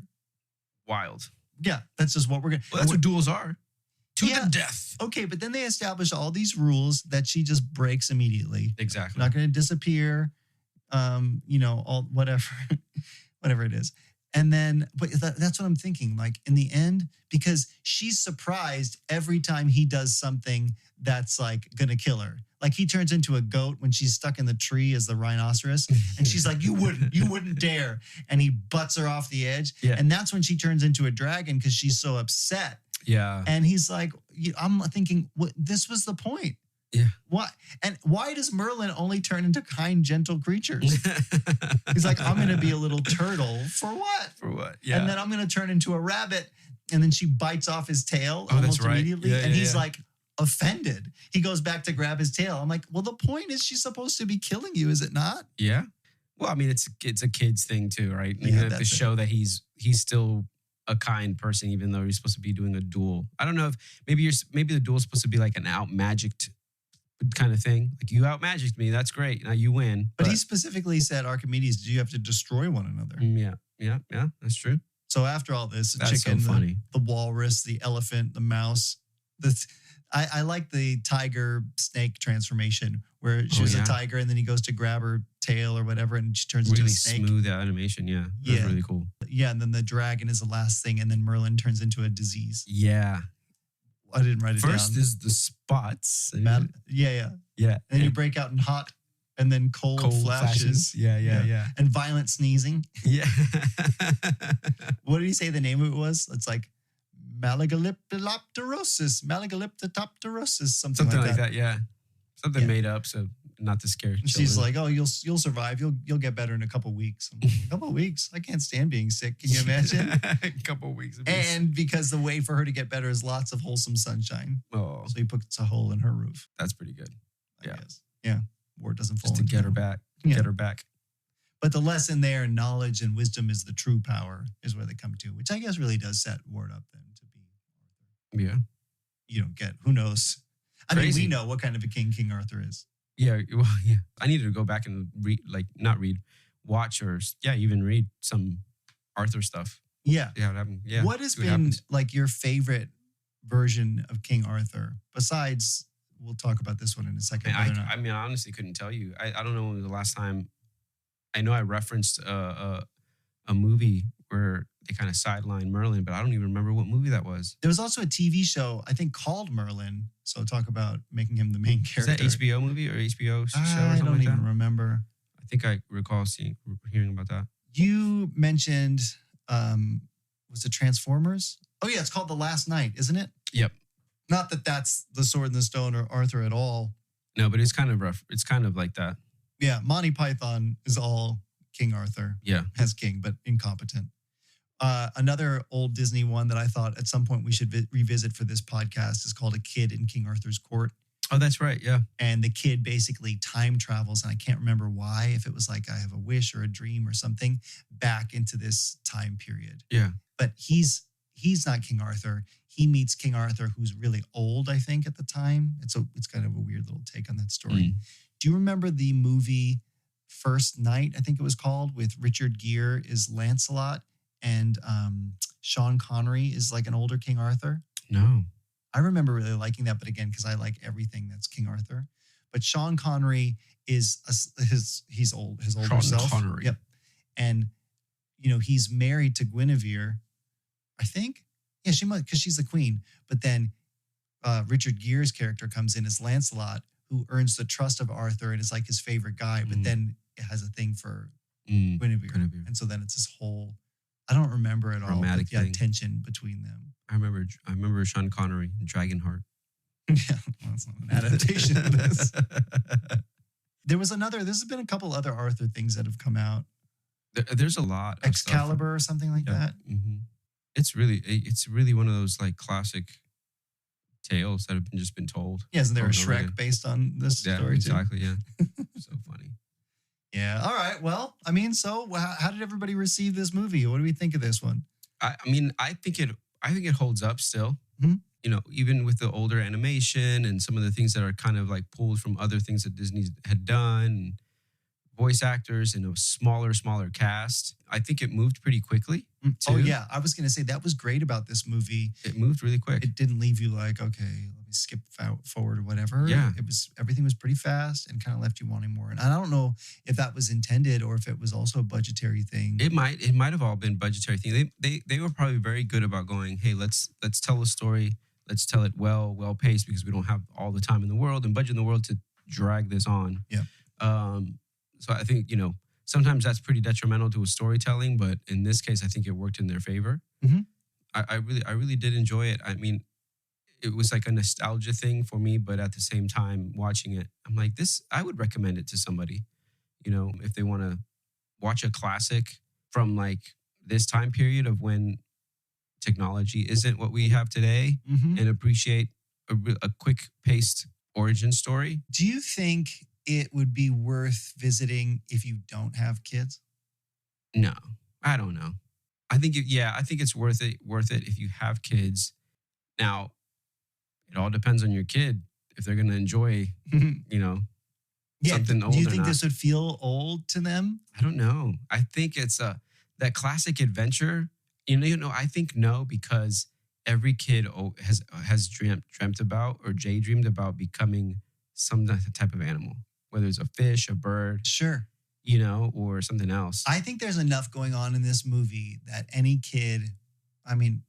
Speaker 2: Wild.
Speaker 1: Yeah, that's just what we're going to...
Speaker 2: Well, that's what duels are. To the death.
Speaker 1: Okay, but then they establish all these rules that she just breaks immediately.
Speaker 2: Exactly.
Speaker 1: Not going to disappear, all whatever it is. And then, but that's what I'm thinking. Like in the end, because she's surprised every time he does something that's like gonna kill her. Like he turns into a goat when she's stuck in the tree as the rhinoceros, and she's like, "You wouldn't dare!" And he butts her off the edge.
Speaker 2: Yeah.
Speaker 1: And that's when she turns into a dragon because she's so upset.
Speaker 2: Yeah.
Speaker 1: And he's like, I'm thinking, this was the point.
Speaker 2: Yeah.
Speaker 1: Why does Merlin only turn into kind, gentle creatures? He's like, I'm going to be a little turtle. For what?
Speaker 2: For what? Yeah.
Speaker 1: And then I'm going to turn into a rabbit. And then she bites off his tail almost immediately.
Speaker 2: Yeah,
Speaker 1: and he's like offended. He goes back to grab his tail. I'm like, well, the point is she's supposed to be killing you, is it not?
Speaker 2: Yeah. Well, I mean, it's a kid's thing too, right?
Speaker 1: Yeah,
Speaker 2: you have to show that he's still a kind person, even though he's supposed to be doing a duel. I don't know if maybe the duel's supposed to be like an out-magicked kind of thing. Like, you out-magicked me, that's great. Now you win.
Speaker 1: But he specifically said, Archimedes, do you have to destroy one another?
Speaker 2: Yeah, that's true.
Speaker 1: So after all this, the
Speaker 2: that's
Speaker 1: chicken,
Speaker 2: so funny.
Speaker 1: The walrus, the elephant, the mouse, I like the tiger snake transformation where she was a tiger and then he goes to grab her tail or whatever and she turns into a snake.
Speaker 2: Really smooth animation, yeah. That's really cool.
Speaker 1: Yeah, and then the dragon is the last thing and then Merlin turns into a disease.
Speaker 2: Yeah.
Speaker 1: I didn't write it down.
Speaker 2: First is the spots.
Speaker 1: Yeah.
Speaker 2: Yeah.
Speaker 1: And then you break out in hot and then cold flashes.
Speaker 2: Yeah.
Speaker 1: And violent sneezing.
Speaker 2: Yeah.
Speaker 1: What did he say the name of it was? It's like Malagaliptopterosis, something like that.
Speaker 2: Yeah. Something made up, so not to scare children.
Speaker 1: She's like, "Oh, you'll survive. You'll get better in a couple weeks." Like, a couple weeks? I can't stand being sick. Can you imagine?
Speaker 2: A couple weeks.
Speaker 1: And because the way for her to get better is lots of wholesome sunshine.
Speaker 2: Oh,
Speaker 1: so he puts a hole in her roof.
Speaker 2: That's pretty good.
Speaker 1: I guess. Yeah. Ward doesn't fall.
Speaker 2: Just to get her back.
Speaker 1: Yeah.
Speaker 2: Get her back.
Speaker 1: But the lesson there, knowledge and wisdom is the true power, is where they come to, which I guess really does set Ward up then to be Arthur.
Speaker 2: Yeah.
Speaker 1: You don't get, who knows? I mean, we know what kind of a king King Arthur is.
Speaker 2: Yeah, well, yeah. I needed to go back and watch or even read some Arthur stuff.
Speaker 1: Yeah.
Speaker 2: Yeah.
Speaker 1: What has been like your favorite version of King Arthur? Besides, we'll talk about this one in a second.
Speaker 2: I mean, I honestly couldn't tell you. I don't know when was the last time. I know I referenced a movie where they kind of sidelined Merlin, but I don't even remember what movie that was.
Speaker 1: There was also a TV show, I think, called Merlin. So talk about making him the main character.
Speaker 2: Is that HBO movie or HBO show or something
Speaker 1: I don't even remember.
Speaker 2: I think I recall hearing about that.
Speaker 1: You mentioned, was it Transformers? Oh yeah, it's called The Last Knight, isn't it?
Speaker 2: Yep.
Speaker 1: Not that that's the Sword and the Stone or Arthur at all.
Speaker 2: No, but it's kind of rough. It's kind of like that.
Speaker 1: Yeah, Monty Python is all King Arthur.
Speaker 2: Yeah.
Speaker 1: As king, but incompetent. Another old Disney one that I thought at some point we should revisit for this podcast is called A Kid in King Arthur's Court.
Speaker 2: Oh, that's right. Yeah.
Speaker 1: And the kid basically time travels, and I can't remember why, if it was like I have a wish or a dream or something, back into this time period.
Speaker 2: Yeah.
Speaker 1: But he's not King Arthur. He meets King Arthur, who's really old, I think, at the time. It's kind of a weird little take on that story. Do you remember the movie First Night, I think it was called, with Richard Gere is Lancelot and Sean Connery is like an older King Arthur?
Speaker 2: No.
Speaker 1: I remember really liking that, but again, because I like everything that's King Arthur. But Sean Connery is his older
Speaker 2: Sean
Speaker 1: self.
Speaker 2: Connery.
Speaker 1: Yep. And he's married to Guinevere, I think. Yeah, she might, because she's the queen. But then Richard Gere's character comes in as Lancelot, who earns the trust of Arthur and is like his favorite guy, but then it has a thing for Guinevere. And so then it's this whole, I don't remember at all, but tension between them.
Speaker 2: I remember Sean Connery in Dragonheart.
Speaker 1: Yeah, well, that's not an adaptation of this. There's been a couple other Arthur things that have come out.
Speaker 2: There's a lot.
Speaker 1: Excalibur or something like that.
Speaker 2: Mm-hmm. It's really one of those like classic tales that have just been told.
Speaker 1: Yeah, isn't there a Shrek based on this story
Speaker 2: exactly,
Speaker 1: too?
Speaker 2: Yeah. So funny.
Speaker 1: Yeah. All right. Well, I mean, so how did everybody receive this movie? What do we think of this one?
Speaker 2: I think it holds up still.
Speaker 1: Mm-hmm.
Speaker 2: Even with the older animation and some of the things that are kind of like pulled from other things that Disney had done, voice actors and a smaller cast. I think it moved pretty quickly. Too.
Speaker 1: Oh yeah, I was going to say that was great about this movie.
Speaker 2: It moved really quick.
Speaker 1: It didn't leave you like, okay, let me skip forward or whatever.
Speaker 2: Yeah,
Speaker 1: everything was pretty fast and kind of left you wanting more. And I don't know if that was intended or if it was also a budgetary thing.
Speaker 2: It might have all been budgetary thing. They were probably very good about going, hey, let's tell a story. Let's tell it well paced because we don't have all the time in the world and budget in the world to drag this on.
Speaker 1: Yeah.
Speaker 2: So I think, sometimes that's pretty detrimental to a storytelling, but in this case, I think it worked in their favor.
Speaker 1: Mm-hmm.
Speaker 2: I really did enjoy it. I mean, it was like a nostalgia thing for me, but at the same time, watching it, I'm like, I would recommend it to somebody, if they want to watch a classic from like this time period of when technology isn't what we have today and appreciate a quick paced origin story.
Speaker 1: Do you think it would be worth visiting if you don't have kids?
Speaker 2: No, I don't know. I think it's worth it if you have kids. Now, it all depends on your kid if they're going to enjoy, something old.
Speaker 1: Do you think this would feel old to them?
Speaker 2: I don't know. I think it's that classic adventure. I think no, because every kid has dreamt about or daydreamed about becoming some type of animal. Whether it's a fish, a bird,
Speaker 1: sure,
Speaker 2: or something else.
Speaker 1: I think there's enough going on in this movie that any kid, I mean,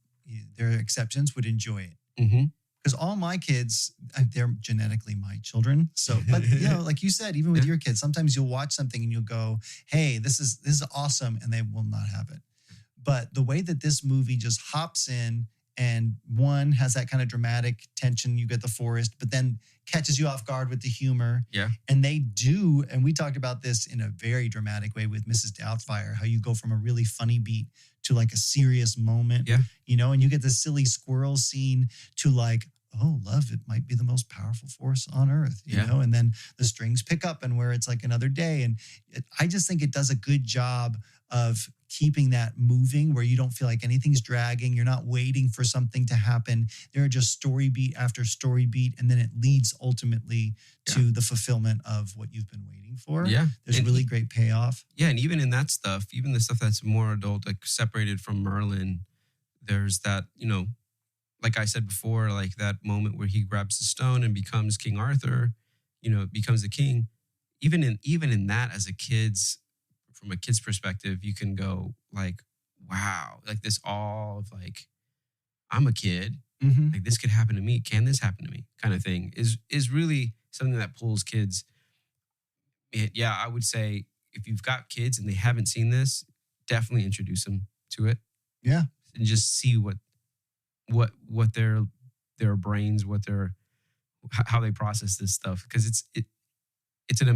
Speaker 1: there are exceptions, would enjoy it. Because all my kids, they're genetically my children. So, but like you said, even with your kids, sometimes you'll watch something and you'll go, "Hey, this is awesome," and they will not have it. But the way that this movie just hops in. And one has that kind of dramatic tension. You get the forest, but then catches you off guard with the humor.
Speaker 2: Yeah.
Speaker 1: And they do. And we talked about this in a very dramatic way with Mrs. Doubtfire, how you go from a really funny beat to like a serious moment.
Speaker 2: Yeah.
Speaker 1: And you get the silly squirrel scene to like, oh, love, it might be the most powerful force on earth, you know? And then the strings pick up and where it's like another day. And I just think it does a good job of keeping that moving where you don't feel like anything's dragging. You're not waiting for something to happen. There are just story beat after story beat. And then it leads ultimately to the fulfillment of what you've been waiting for.
Speaker 2: Yeah.
Speaker 1: There's a really great payoff.
Speaker 2: Yeah. And even in that stuff, even the stuff that's more adult, like separated from Merlin, there's that, you know, like I said before, like that moment where he grabs the stone and becomes King Arthur, you know, becomes the king. Even in that, as a kid's, from a kid's perspective, you can go like, wow, like this all of like, I'm a kid, like this could happen to me. Can this happen to me? Kind of thing is really something that pulls kids. Yeah, I would say if you've got kids and they haven't seen this, definitely introduce them to it.
Speaker 1: Yeah,
Speaker 2: and just see what their brains, how they process this stuff, because it's an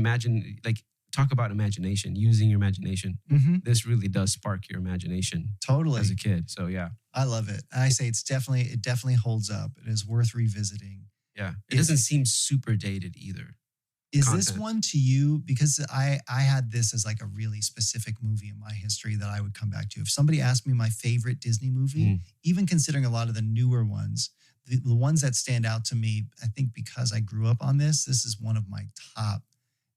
Speaker 2: talk about imagination, using your imagination. This really does spark your imagination
Speaker 1: totally
Speaker 2: as a kid. So yeah,
Speaker 1: I love it. I say it definitely holds up. It is worth revisiting.
Speaker 2: Yeah, it doesn't seem super dated either.
Speaker 1: Is this one to you? Because I had this as like a really specific movie in my history that I would come back to. If somebody asked me my favorite Disney movie, even considering a lot of the newer ones, the ones that stand out to me, I think because I grew up on this is one of my top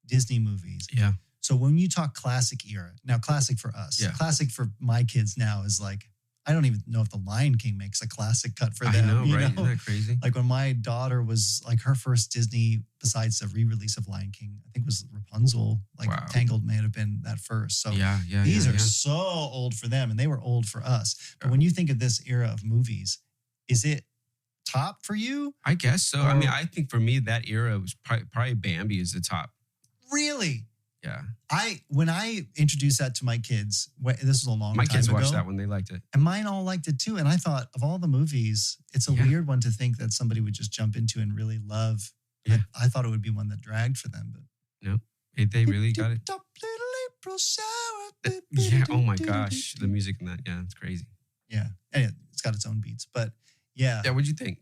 Speaker 1: Disney movies.
Speaker 2: Yeah.
Speaker 1: So when you talk classic era, now classic for us, classic for my kids now is like, I don't even know if The Lion King makes a classic cut for them.
Speaker 2: I know,
Speaker 1: right?
Speaker 2: Isn't that crazy?
Speaker 1: Like when my daughter was like her first Disney, besides the re-release of Lion King, I think was Rapunzel. Like Tangled may have been that first. So these are so old for them, and they were old for us. But when you think of this era of movies, is it top for you?
Speaker 2: I guess so. I mean, I think for me that era was probably Bambi is the top.
Speaker 1: Really?
Speaker 2: Yeah.
Speaker 1: When I introduced that to my kids, this was a long time ago.
Speaker 2: My kids watched that one. They liked it.
Speaker 1: And mine all liked it too. And I thought of all the movies, it's a weird one to think that somebody would just jump into and really love. Yeah. I thought it would be one that dragged for them. But
Speaker 2: no, they really got it. Yeah. Oh my gosh. The music in that. Yeah. It's crazy.
Speaker 1: Yeah. And it's got its own beats. But yeah.
Speaker 2: Yeah. What'd you think?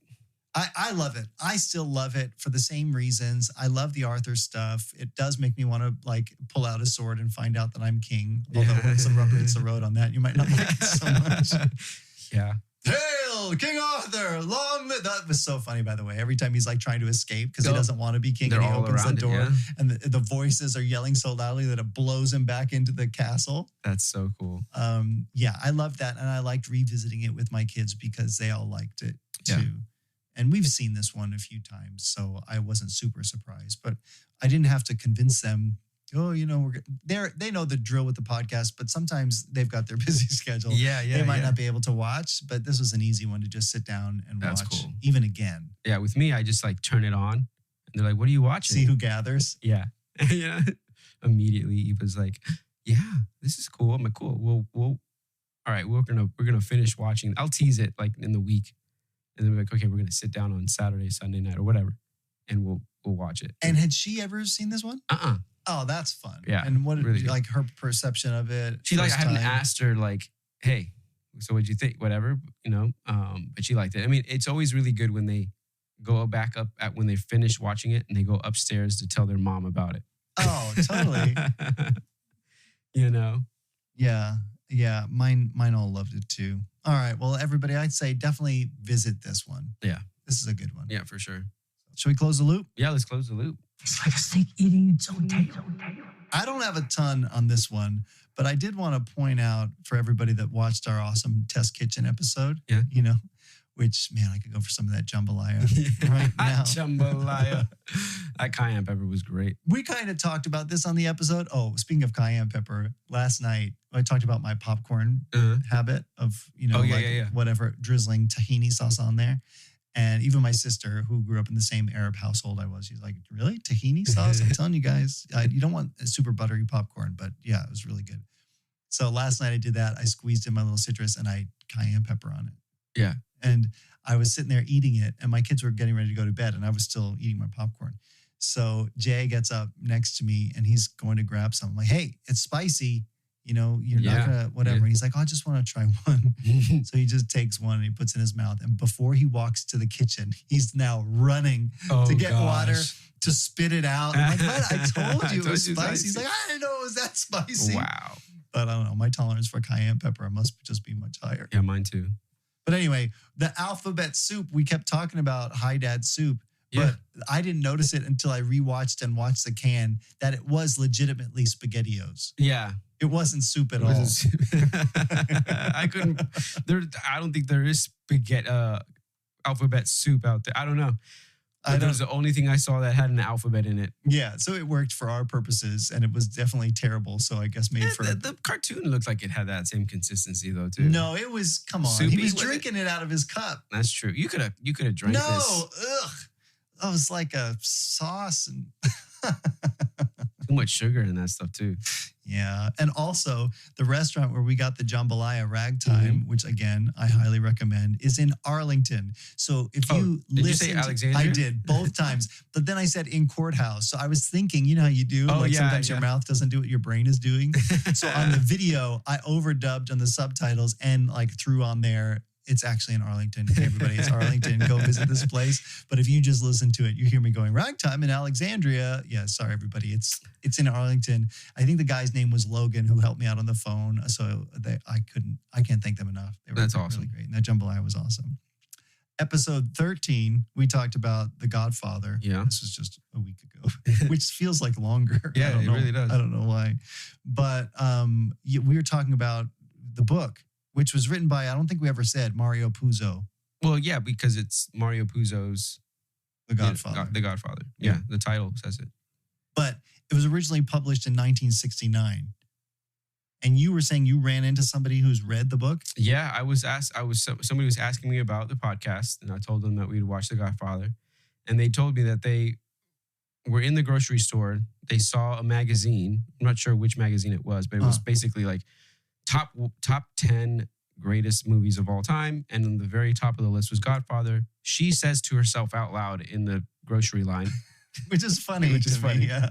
Speaker 1: I love it. I still love it for the same reasons. I love the Arthur stuff. It does make me want to like pull out a sword and find out that I'm king. Although once the rubber hits the road on that, you might not like it so much.
Speaker 2: Yeah.
Speaker 1: Hail, King Arthur! Long live. That was so funny, by the way. Every time he's like trying to escape because he doesn't want to be king, and he opens the door, and the voices are yelling so loudly that it blows him back into the castle.
Speaker 2: That's so cool.
Speaker 1: Yeah, I loved that, and I liked revisiting it with my kids because they all liked it too.
Speaker 2: Yeah.
Speaker 1: And we've seen this one a few times, so I wasn't super surprised. But I didn't have to convince them, oh, you know, they know the drill with the podcast, but sometimes they've got their busy schedule.
Speaker 2: Yeah.
Speaker 1: They might not be able to watch, but this was an easy one to just sit down and watch,
Speaker 2: cool.
Speaker 1: Even again.
Speaker 2: Yeah, with me, I just like turn it on, and they're like, what are you watching?
Speaker 1: See who gathers.
Speaker 2: Yeah. Yeah. Immediately, Eva's like, yeah, this is cool. I'm like, cool. We'll all right, we're gonna finish watching. I'll tease it like in the week. And then we're like, okay, we're going to sit down on Saturday, Sunday night or whatever, and we'll watch it.
Speaker 1: And had she ever seen this one? Oh, that's fun.
Speaker 2: Yeah.
Speaker 1: And what
Speaker 2: really
Speaker 1: like her perception of it?
Speaker 2: She like, I haven't asked her like, hey, so what'd you think? Whatever, you know, but she liked it. I mean, it's always really good when they go back up when they finish watching it and they go upstairs to tell their mom about it.
Speaker 1: Oh, totally.
Speaker 2: You know?
Speaker 1: Yeah. Yeah. Mine all loved it too. All right. Well, everybody, I'd say definitely visit this one.
Speaker 2: Yeah.
Speaker 1: This is a good one.
Speaker 2: Yeah, for sure.
Speaker 1: Should we close the loop?
Speaker 2: Yeah, let's close the loop.
Speaker 4: It's like a snake eating its own tail.
Speaker 1: I don't have a ton on this one, but I did want to point out for everybody that watched our awesome Test Kitchen episode, you know, which, man, I could go for some of that jambalaya right now.
Speaker 2: Jambalaya. That cayenne pepper was great.
Speaker 1: We kind of talked about this on the episode. Oh, speaking of cayenne pepper, last night I talked about my popcorn habit of, you know, whatever, drizzling tahini sauce on there. And even my sister, who grew up in the same Arab household I was, she's like, really? Tahini sauce? I'm telling you guys, you don't want a super buttery popcorn, but yeah, it was really good. So last night I did that. I squeezed in my little citrus and I cayenne pepper on it.
Speaker 2: Yeah.
Speaker 1: And I was sitting there eating it and my kids were getting ready to go to bed and I was still eating my popcorn. So Jay gets up next to me and he's going to grab some. I'm like, hey, it's spicy. you're not gonna whatever. And he's like, I just want to try one. So he just takes one and he puts it in his mouth. And before he walks to the kitchen, he's now running to get water to spit it out. I'm like, what? I told you it was spicy. He's like, I didn't know it was that spicy.
Speaker 2: Wow.
Speaker 1: But I don't know. My tolerance for cayenne pepper must just be much higher.
Speaker 2: Yeah, mine too.
Speaker 1: But anyway, the alphabet soup, we kept talking about Hi Dad soup. But I didn't notice it until I rewatched and watched the can that it was legitimately Spaghettios.
Speaker 2: Yeah.
Speaker 1: It wasn't soup at all.
Speaker 2: I don't think there is alphabet soup out there. I don't know. That was the only thing I saw that had an alphabet in it.
Speaker 1: Yeah, so it worked for our purposes, and it was definitely terrible. So I guess made for
Speaker 2: the cartoon looked like it had that same consistency though too.
Speaker 1: No, it was. Come on, soupy, he was drinking it out of his cup.
Speaker 2: That's true. You could have drank this.
Speaker 1: No, ugh. That was like a sauce and
Speaker 2: too much sugar in that stuff too.
Speaker 1: Yeah. And also the restaurant where we got the Jambalaya ragtime, which again, I highly recommend, is in Arlington. So if you listen,
Speaker 2: did you say Alexandria?
Speaker 1: I did both times. But then I said in courthouse. So I was thinking, you know how you do? Sometimes your mouth doesn't do what your brain is doing. So on the video, I overdubbed on the subtitles and threw on there, it's actually in Arlington. Hey, everybody, it's Arlington. Go visit this place. But if you just listen to it, you hear me going, ragtime in Alexandria. Yeah, sorry, everybody. It's in Arlington. I think the guy's name was Logan, who helped me out on the phone. So I can't thank them enough. They were
Speaker 2: awesome.
Speaker 1: Really great. And that jambalaya was awesome. Episode 13, we talked about The Godfather.
Speaker 2: Yeah.
Speaker 1: This was just a week ago, which feels like longer.
Speaker 2: Yeah, it really does.
Speaker 1: I don't know why. But we were talking about the book, which was written by, I don't think we ever said, Mario Puzo.
Speaker 2: Well, yeah, because it's Mario Puzo's
Speaker 1: The Godfather.
Speaker 2: The Godfather. Yeah, the title says it.
Speaker 1: But it was originally published in 1969. And you were saying you ran into somebody who's read the book?
Speaker 2: Yeah, somebody was asking me about the podcast, and I told them that we'd watch The Godfather. And they told me that they were in the grocery store. They saw a magazine. I'm not sure which magazine it was, but it was basically like top 10 greatest movies of all time. And on the very top of the list was Godfather. She says to herself out loud in the grocery line.
Speaker 1: Which is funny. Yeah.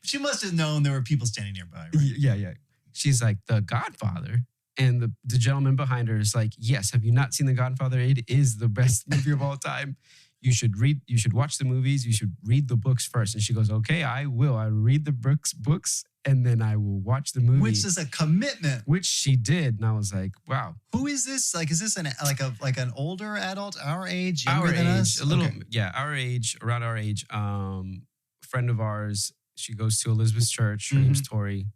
Speaker 1: She must have known there were people standing nearby, right?
Speaker 2: Yeah. She's like, The Godfather. And the gentleman behind her is like, yes, have you not seen The Godfather? It is the best movie of all time. You should watch the movies. You should read the books first. And she goes, okay, I will. I read the books and then I will watch the movie.
Speaker 1: Which is a commitment.
Speaker 2: Which she did. And I was like, wow.
Speaker 1: Who is this? Like, is this an older adult, our age,
Speaker 2: younger
Speaker 1: than us?
Speaker 2: A little, our age, around our age. Friend of ours. She goes to Elizabeth's church. Her name's Tori.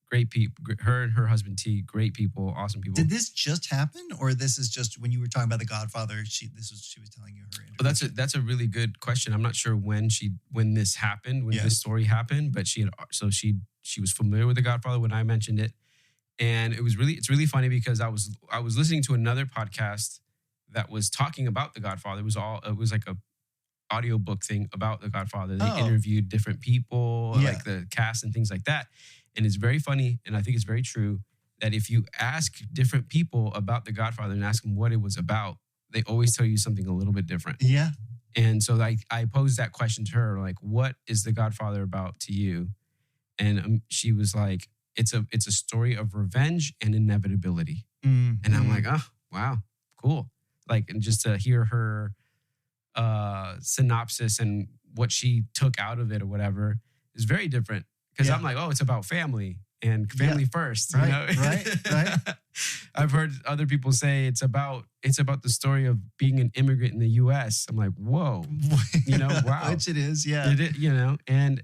Speaker 2: Great people. Her and her husband T. Great people. Awesome people.
Speaker 1: Did this just happen, or this is just when you were talking about The Godfather? She was telling you her interview?
Speaker 2: That's a really good question. I'm not sure when this happened, this story happened, but she was familiar with The Godfather when I mentioned it, and it's really funny because I was listening to another podcast that was talking about The Godfather. It was like a audiobook thing about The Godfather. They interviewed different people, like the cast and things like that. And it's very funny, and I think it's very true, that if you ask different people about The Godfather and ask them what it was about, they always tell you something a little bit different.
Speaker 1: Yeah.
Speaker 2: And so I posed that question to her, like, what is The Godfather about to you? And she was like, it's a story of revenge and inevitability. And I'm like, oh, wow, cool. Like, and just to hear her synopsis and what she took out of it or whatever is very different. Because I'm like, oh, it's about family and family first.
Speaker 1: Right,
Speaker 2: you know?
Speaker 1: right.
Speaker 2: I've heard other people say it's about the story of being an immigrant in the U.S. I'm like, whoa, wow.
Speaker 1: Which it is, yeah.
Speaker 2: And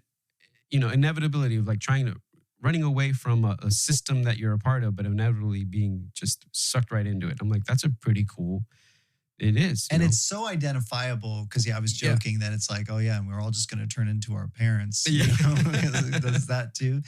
Speaker 2: inevitability of like running away from a system that you're a part of, but inevitably being just sucked right into it. I'm like, that's a pretty cool. It is.
Speaker 1: And it's so identifiable because, I was joking that it's like, oh, yeah, and we're all just going to turn into our parents.
Speaker 2: Yeah.
Speaker 1: It does that too.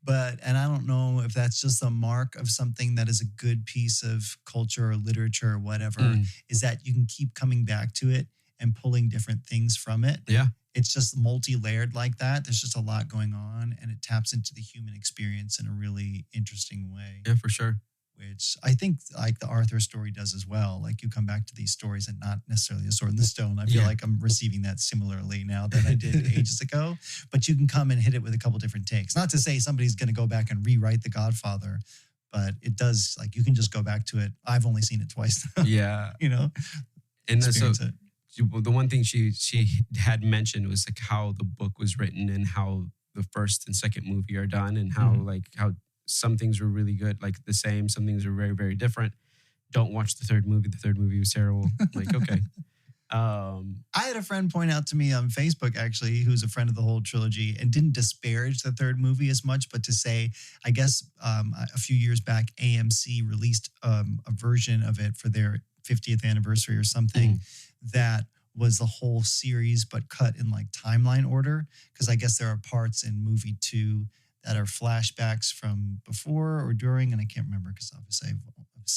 Speaker 1: And I don't know if that's just a mark of something that is a good piece of culture or literature or whatever, is that you can keep coming back to it and pulling different things from it.
Speaker 2: Yeah.
Speaker 1: It's just multi-layered like that. There's just a lot going on and it taps into the human experience in a really interesting way.
Speaker 2: Yeah, for sure.
Speaker 1: Which I think like the Arthur story does as well. Like you come back to these stories and not necessarily a sword in the stone. I feel like I'm receiving that similarly now that I did ages ago. But you can come and hit it with a couple different takes. Not to say somebody's going to go back and rewrite The Godfather, but it does, like, you can just go back to it. I've only seen it twice.
Speaker 2: Yeah.
Speaker 1: You know,
Speaker 2: and so
Speaker 1: experience it.
Speaker 2: the one thing she had mentioned was like how the book was written and how the first and second movie are done, and how how some things were really good, like the same. Some things are very, very different. Don't watch the third movie. The third movie was terrible. Like, okay.
Speaker 1: I had a friend point out to me on Facebook, actually, who's a friend of the whole trilogy, and didn't disparage the third movie as much, but to say, I guess a few years back, AMC released a version of it for their 50th anniversary or something that was the whole series, but cut in like timeline order. Because I guess there are parts in movie 2 that are flashbacks from before or during, and I can't remember because obviously I've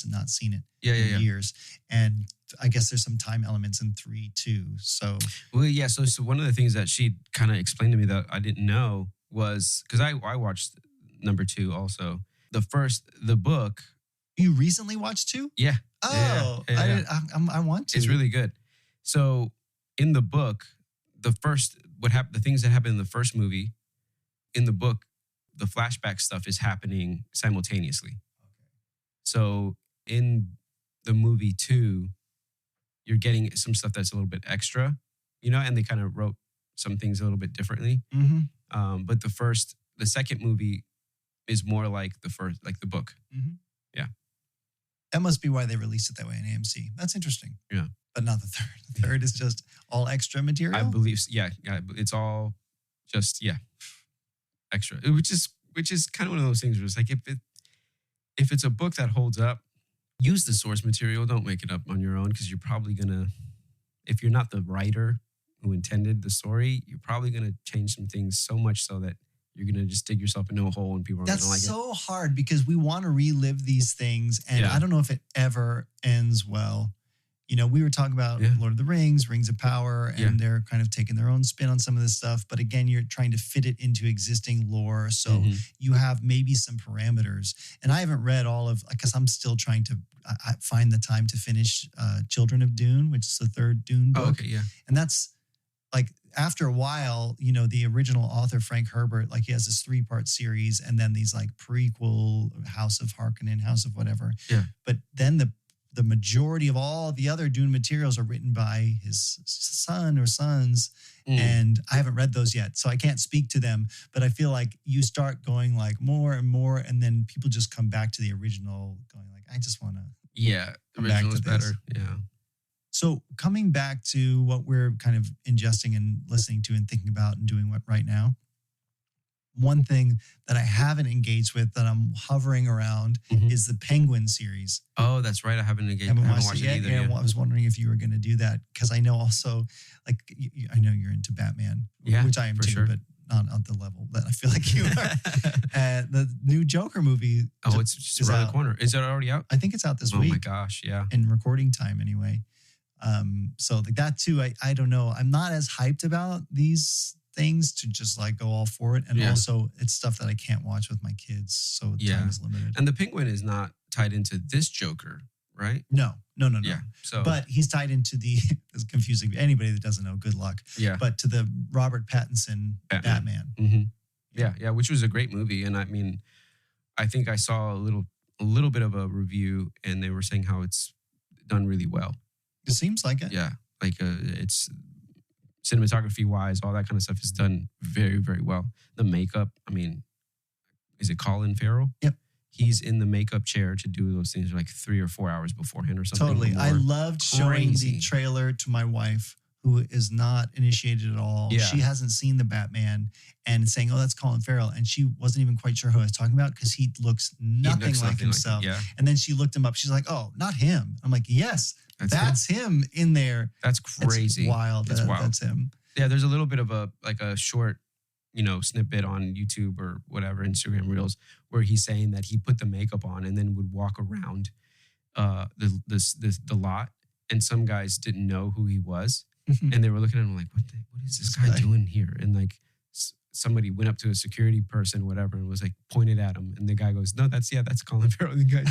Speaker 1: not seen it in years. And I guess there's some time elements in 3 too. So,
Speaker 2: well, yeah. So one of the things that she kind of explained to me that I didn't know was, because I watched number 2 also. The book.
Speaker 1: You recently watched 2?
Speaker 2: Yeah.
Speaker 1: Oh,
Speaker 2: yeah.
Speaker 1: I want to.
Speaker 2: It's really good. So in the book, the things that happened in the first movie, in the book, the flashback stuff is happening simultaneously. So in the movie 2, you're getting some stuff that's a little bit extra, and they kind of wrote some things a little bit differently. But the second movie is more like the first, like the book. Yeah.
Speaker 1: That must be why they released it that way in AMC. That's interesting.
Speaker 2: Yeah.
Speaker 1: But not the third. The third is just all extra material?
Speaker 2: I believe, yeah. It's all just, extra. Which is kind of one of those things where it's like, if it's a book that holds up, use the source material. Don't make it up on your own, because you're probably going to, if you're not the writer who intended the story, you're probably going to change some things so much so that you're going to just dig yourself into a hole and people are going to like it.
Speaker 1: That's so hard, because we want to relive these things. And I don't know if it ever ends well. We were talking about Lord of the Rings, Rings of Power, and they're kind of taking their own spin on some of this stuff. But again, you're trying to fit it into existing lore. So you have maybe some parameters. And I haven't read all of, because I'm still trying to find the time to finish Children of Dune, which is the third Dune book.
Speaker 2: Oh, okay, yeah.
Speaker 1: And that's like, after a while, the original author, Frank Herbert, like he has this 3-part series and then these like prequel, House of Harkonnen, House of whatever.
Speaker 2: Yeah.
Speaker 1: But then the majority of all the other Dune materials are written by his son or sons. And I haven't read those yet, so I can't speak to them. But I feel like you start going like more and more, and then people just come back to the original going like, I just want to.
Speaker 2: Yeah, the original is better. Yeah.
Speaker 1: So coming back to what we're kind of ingesting and listening to and thinking about and doing right now, one thing that I haven't engaged with that I'm hovering around is the Penguin series.
Speaker 2: Oh, that's right. I haven't engaged.
Speaker 1: I haven't watched it yet. Either, I was wondering if you were going to do that, because I know also, like, I know you're into Batman, which I am too,
Speaker 2: sure.
Speaker 1: but not on the level that I feel like you are. The new Joker movie.
Speaker 2: Oh, it's just around the corner. Is it already out?
Speaker 1: I think it's out this week.
Speaker 2: Oh my gosh, yeah.
Speaker 1: In recording time anyway. So like that too, I don't know. I'm not as hyped about these things to just like go all for it. And also it's stuff that I can't watch with my kids. So time is limited.
Speaker 2: And the Penguin is not tied into this Joker, right?
Speaker 1: No.
Speaker 2: Yeah. So,
Speaker 1: but he's tied into it's confusing. Anybody that doesn't know, good luck.
Speaker 2: Yeah.
Speaker 1: But to the Robert Pattinson Batman.
Speaker 2: Yeah. Which was a great movie. And I mean, I think I saw a little bit of a review and they were saying how it's done really well.
Speaker 1: It seems like it.
Speaker 2: Yeah. Like it's cinematography wise, all that kind of stuff is done very, very well. The makeup, I mean, is it Colin Farrell?
Speaker 1: Yep.
Speaker 2: He's in the makeup chair to do those things like 3 or 4 hours beforehand or something.
Speaker 1: Totally. I loved showing the trailer to my wife, who is not initiated at all.
Speaker 2: Yeah.
Speaker 1: She hasn't seen the Batman, and saying, oh, that's Colin Farrell. And she wasn't even quite sure who I was talking about, because he looks nothing like himself. And then she looked him up. She's like, oh, not him. I'm like, yes, that's him in there.
Speaker 2: That's crazy.
Speaker 1: It's wild.
Speaker 2: It's wild.
Speaker 1: That's him.
Speaker 2: Yeah, there's a little bit of a short, snippet on YouTube or whatever, Instagram Reels, where he's saying that he put the makeup on and then would walk around the lot, and some guys didn't know who he was, and they were looking at him like, what is this guy doing here? And like somebody went up to a security person, whatever, and was like pointed at him, and the guy goes, no, that's Colin Farrell. And the guy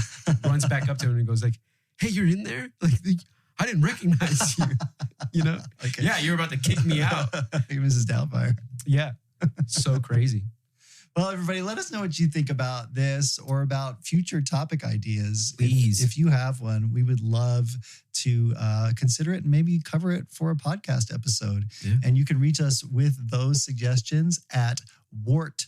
Speaker 2: runs back up to him and goes like, hey, you're in there? Like, I didn't recognize you.
Speaker 1: Okay.
Speaker 2: Yeah, you're about to kick me out.
Speaker 1: Mrs. Doubtfire.
Speaker 2: Yeah. So crazy.
Speaker 1: Well, everybody, let us know what you think about this or about future topic ideas.
Speaker 2: Please.
Speaker 1: If you have one, we would love to consider it and maybe cover it for a podcast episode.
Speaker 2: Yeah.
Speaker 1: And you can reach us with those suggestions at wdyt.show.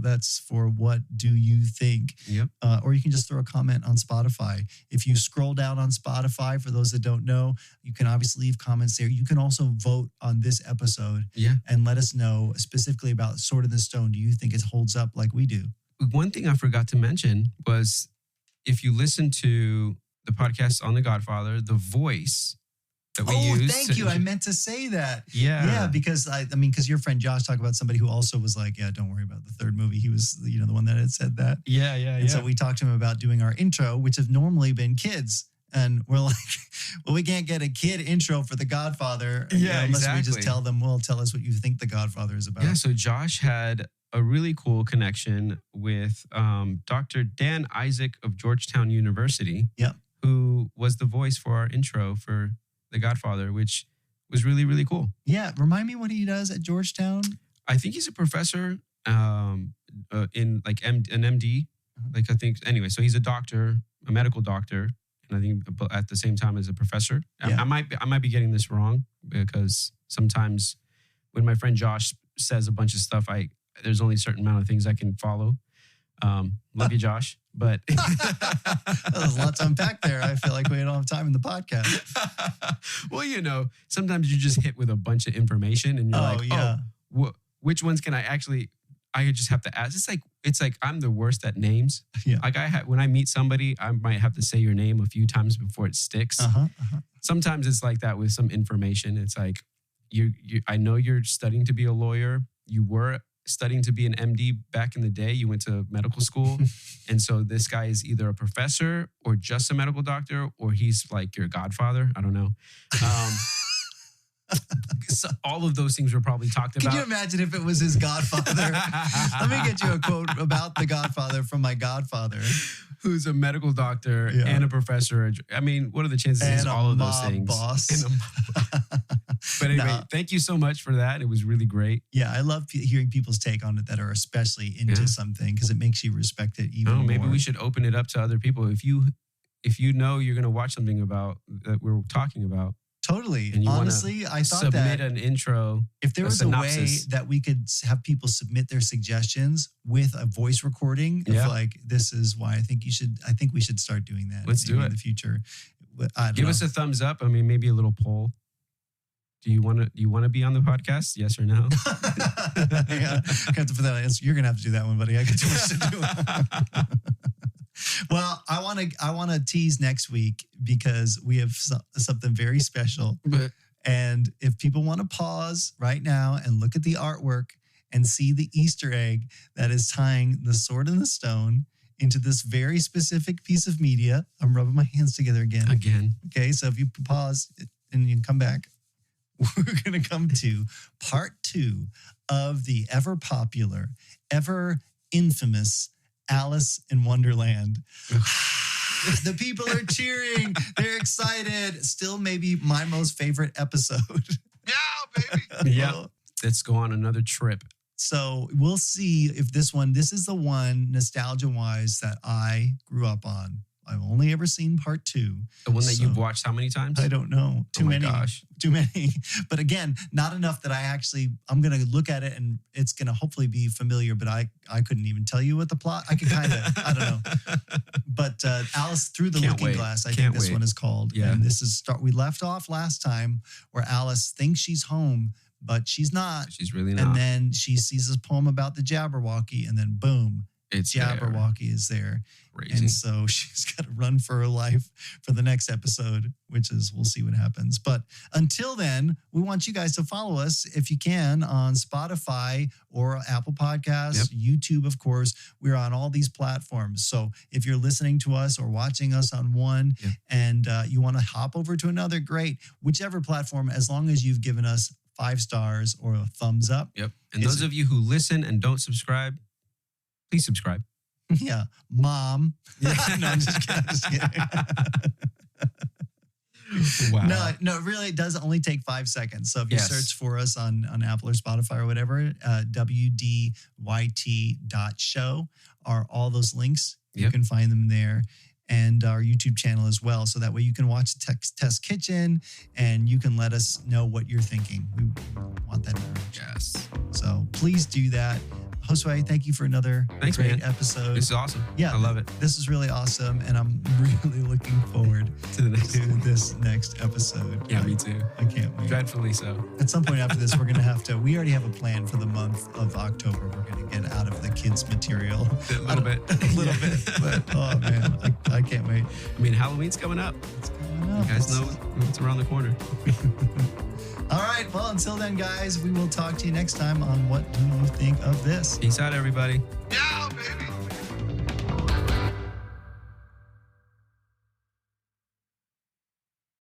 Speaker 1: That's for what do you think?
Speaker 2: Yep.
Speaker 1: Or you can just throw a comment on Spotify. If you scroll down on Spotify, for those that don't know, you can obviously leave comments there. You can also vote on this episode and let us know specifically about Sword in the Stone. Do you think it holds up like we do?
Speaker 2: One thing I forgot to mention was if you listen to the podcast on The Godfather, the voice that we use.
Speaker 1: Thank you. I meant to say that.
Speaker 2: Yeah.
Speaker 1: Because because your friend Josh talked about somebody who also was like, yeah, don't worry about the third movie. He was, the one that had said that.
Speaker 2: Yeah.
Speaker 1: And so we talked to him about doing our intro, which have normally been kids. And we're like, well, we can't get a kid intro for The Godfather. Unless we just tell them, well, tell us what you think The Godfather is about.
Speaker 2: Yeah. So Josh had a really cool connection with Dr. Dan Isaac of Georgetown University.
Speaker 1: Yep.
Speaker 2: Who was the voice for our intro for The Godfather, which was really, really cool.
Speaker 1: Yeah. Remind me what he does at Georgetown.
Speaker 2: I think he's a professor in like an MD. Like I think, anyway, so he's a doctor, a medical doctor. And I think at the same time as a professor.
Speaker 1: Yeah.
Speaker 2: I might be getting this wrong because sometimes when my friend Josh says a bunch of stuff, there's only a certain amount of things I can follow. Love you, Josh. But
Speaker 1: there's a lot to unpack there. I feel like we don't have time in the podcast.
Speaker 2: Well, sometimes you just hit with a bunch of information and you're which ones can I just have to ask. It's like I'm the worst at names.
Speaker 1: Yeah.
Speaker 2: Like when I meet somebody, I might have to say your name a few times before it sticks. Sometimes it's like that with some information. It's like I know you're studying to be a lawyer. You were studying to be an MD back in the day. You went to medical school. And so this guy is either a professor or just a medical doctor, or he's like your godfather. I don't know. So all of those things were probably talked about.
Speaker 1: Can you imagine if it was his godfather? Let me get you a quote about the Godfather from my godfather.
Speaker 2: Who's a medical doctor and a professor. I mean, what are the chances
Speaker 1: and
Speaker 2: all of those things?
Speaker 1: Boss.
Speaker 2: But anyway, thank you so much for that. It was really great.
Speaker 1: Yeah, I love hearing people's take on it that are especially into something because it makes you respect it even more.
Speaker 2: Maybe we should open it up to other people. If you know you're going to watch something about that we're talking about.
Speaker 1: Totally. Honestly, I thought
Speaker 2: submit an intro.
Speaker 1: If there was a way that we could have people submit their suggestions with a voice recording of like, this is why I think we should start doing that.
Speaker 2: Let's do it
Speaker 1: in the future.
Speaker 2: Give us a thumbs up. I mean, maybe a little poll. Do you want to be on the podcast? Yes or no?
Speaker 1: Yeah, I have to put that answer. You're gonna have to do that one, buddy. I got too much to do. Well, I want to tease next week because we have something very special. And if people want to pause right now and look at the artwork and see the Easter egg that is tying the Sword in the Stone into this very specific piece of media, I'm rubbing my hands together again. Okay, so if you pause and you can come back, we're going to come to part 2 of the ever popular, ever infamous Alice in Wonderland. The people are cheering. They're excited. Still maybe my most favorite episode.
Speaker 2: Yeah, baby. Yeah. Let's go on another trip.
Speaker 1: So we'll see if this is the one nostalgia-wise that I grew up on. I've only ever seen part 2.
Speaker 2: The one that you've watched how many times?
Speaker 1: I don't know. Too many.
Speaker 2: Gosh.
Speaker 1: Too many. But again, not enough that I'm going to look at it and it's going to hopefully be familiar, but I couldn't even tell you what the plot. I could kind of, I don't know. But Alice Through the Looking Glass, I think this one is called.
Speaker 2: Yeah.
Speaker 1: And this is we left off last time where Alice thinks she's home, but she's not.
Speaker 2: She's really not.
Speaker 1: And then she sees this poem about the Jabberwocky and then boom. Jabberwocky is there.
Speaker 2: Crazy.
Speaker 1: And so she's got to run for her life for the next episode, which is we'll see what happens. But until then, we want you guys to follow us if you can on Spotify or Apple Podcasts, YouTube, of course. We're on all these platforms. So if you're listening to us or watching us on one and you want to hop over to another, great. Whichever platform, as long as you've given us 5 stars or a thumbs up.
Speaker 2: Yep. And those of you who listen and don't subscribe, please subscribe.
Speaker 1: Yeah. Mom. Yeah. No, I'm just kidding. Wow. No, really, it does only take 5 seconds. So if you search for us on Apple or Spotify or whatever, wdyt.show are all those links. You can find them there. And our YouTube channel as well. So that way you can watch Test Kitchen and you can let us know what you're thinking. We want that information.
Speaker 2: Yes.
Speaker 1: So please do that. Josue, thank you for another great episode.
Speaker 2: This is awesome.
Speaker 1: Yeah,
Speaker 2: I love it.
Speaker 1: This is really awesome, and I'm really looking forward to this next episode.
Speaker 2: Yeah, me too.
Speaker 1: I can't wait.
Speaker 2: Dreadfully so.
Speaker 1: At some point after this, we're going to have to, we already have a plan for the month of October. We're going to get out of the kids' material.
Speaker 2: A little bit.
Speaker 1: But oh man, I can't wait.
Speaker 2: I mean, Halloween's coming up.
Speaker 1: It's coming up.
Speaker 2: You guys know it's around the corner.
Speaker 1: All right. Well, until then, guys, we will talk to you next time on What Do You Think of This?
Speaker 2: Peace out, everybody.
Speaker 1: Yeah.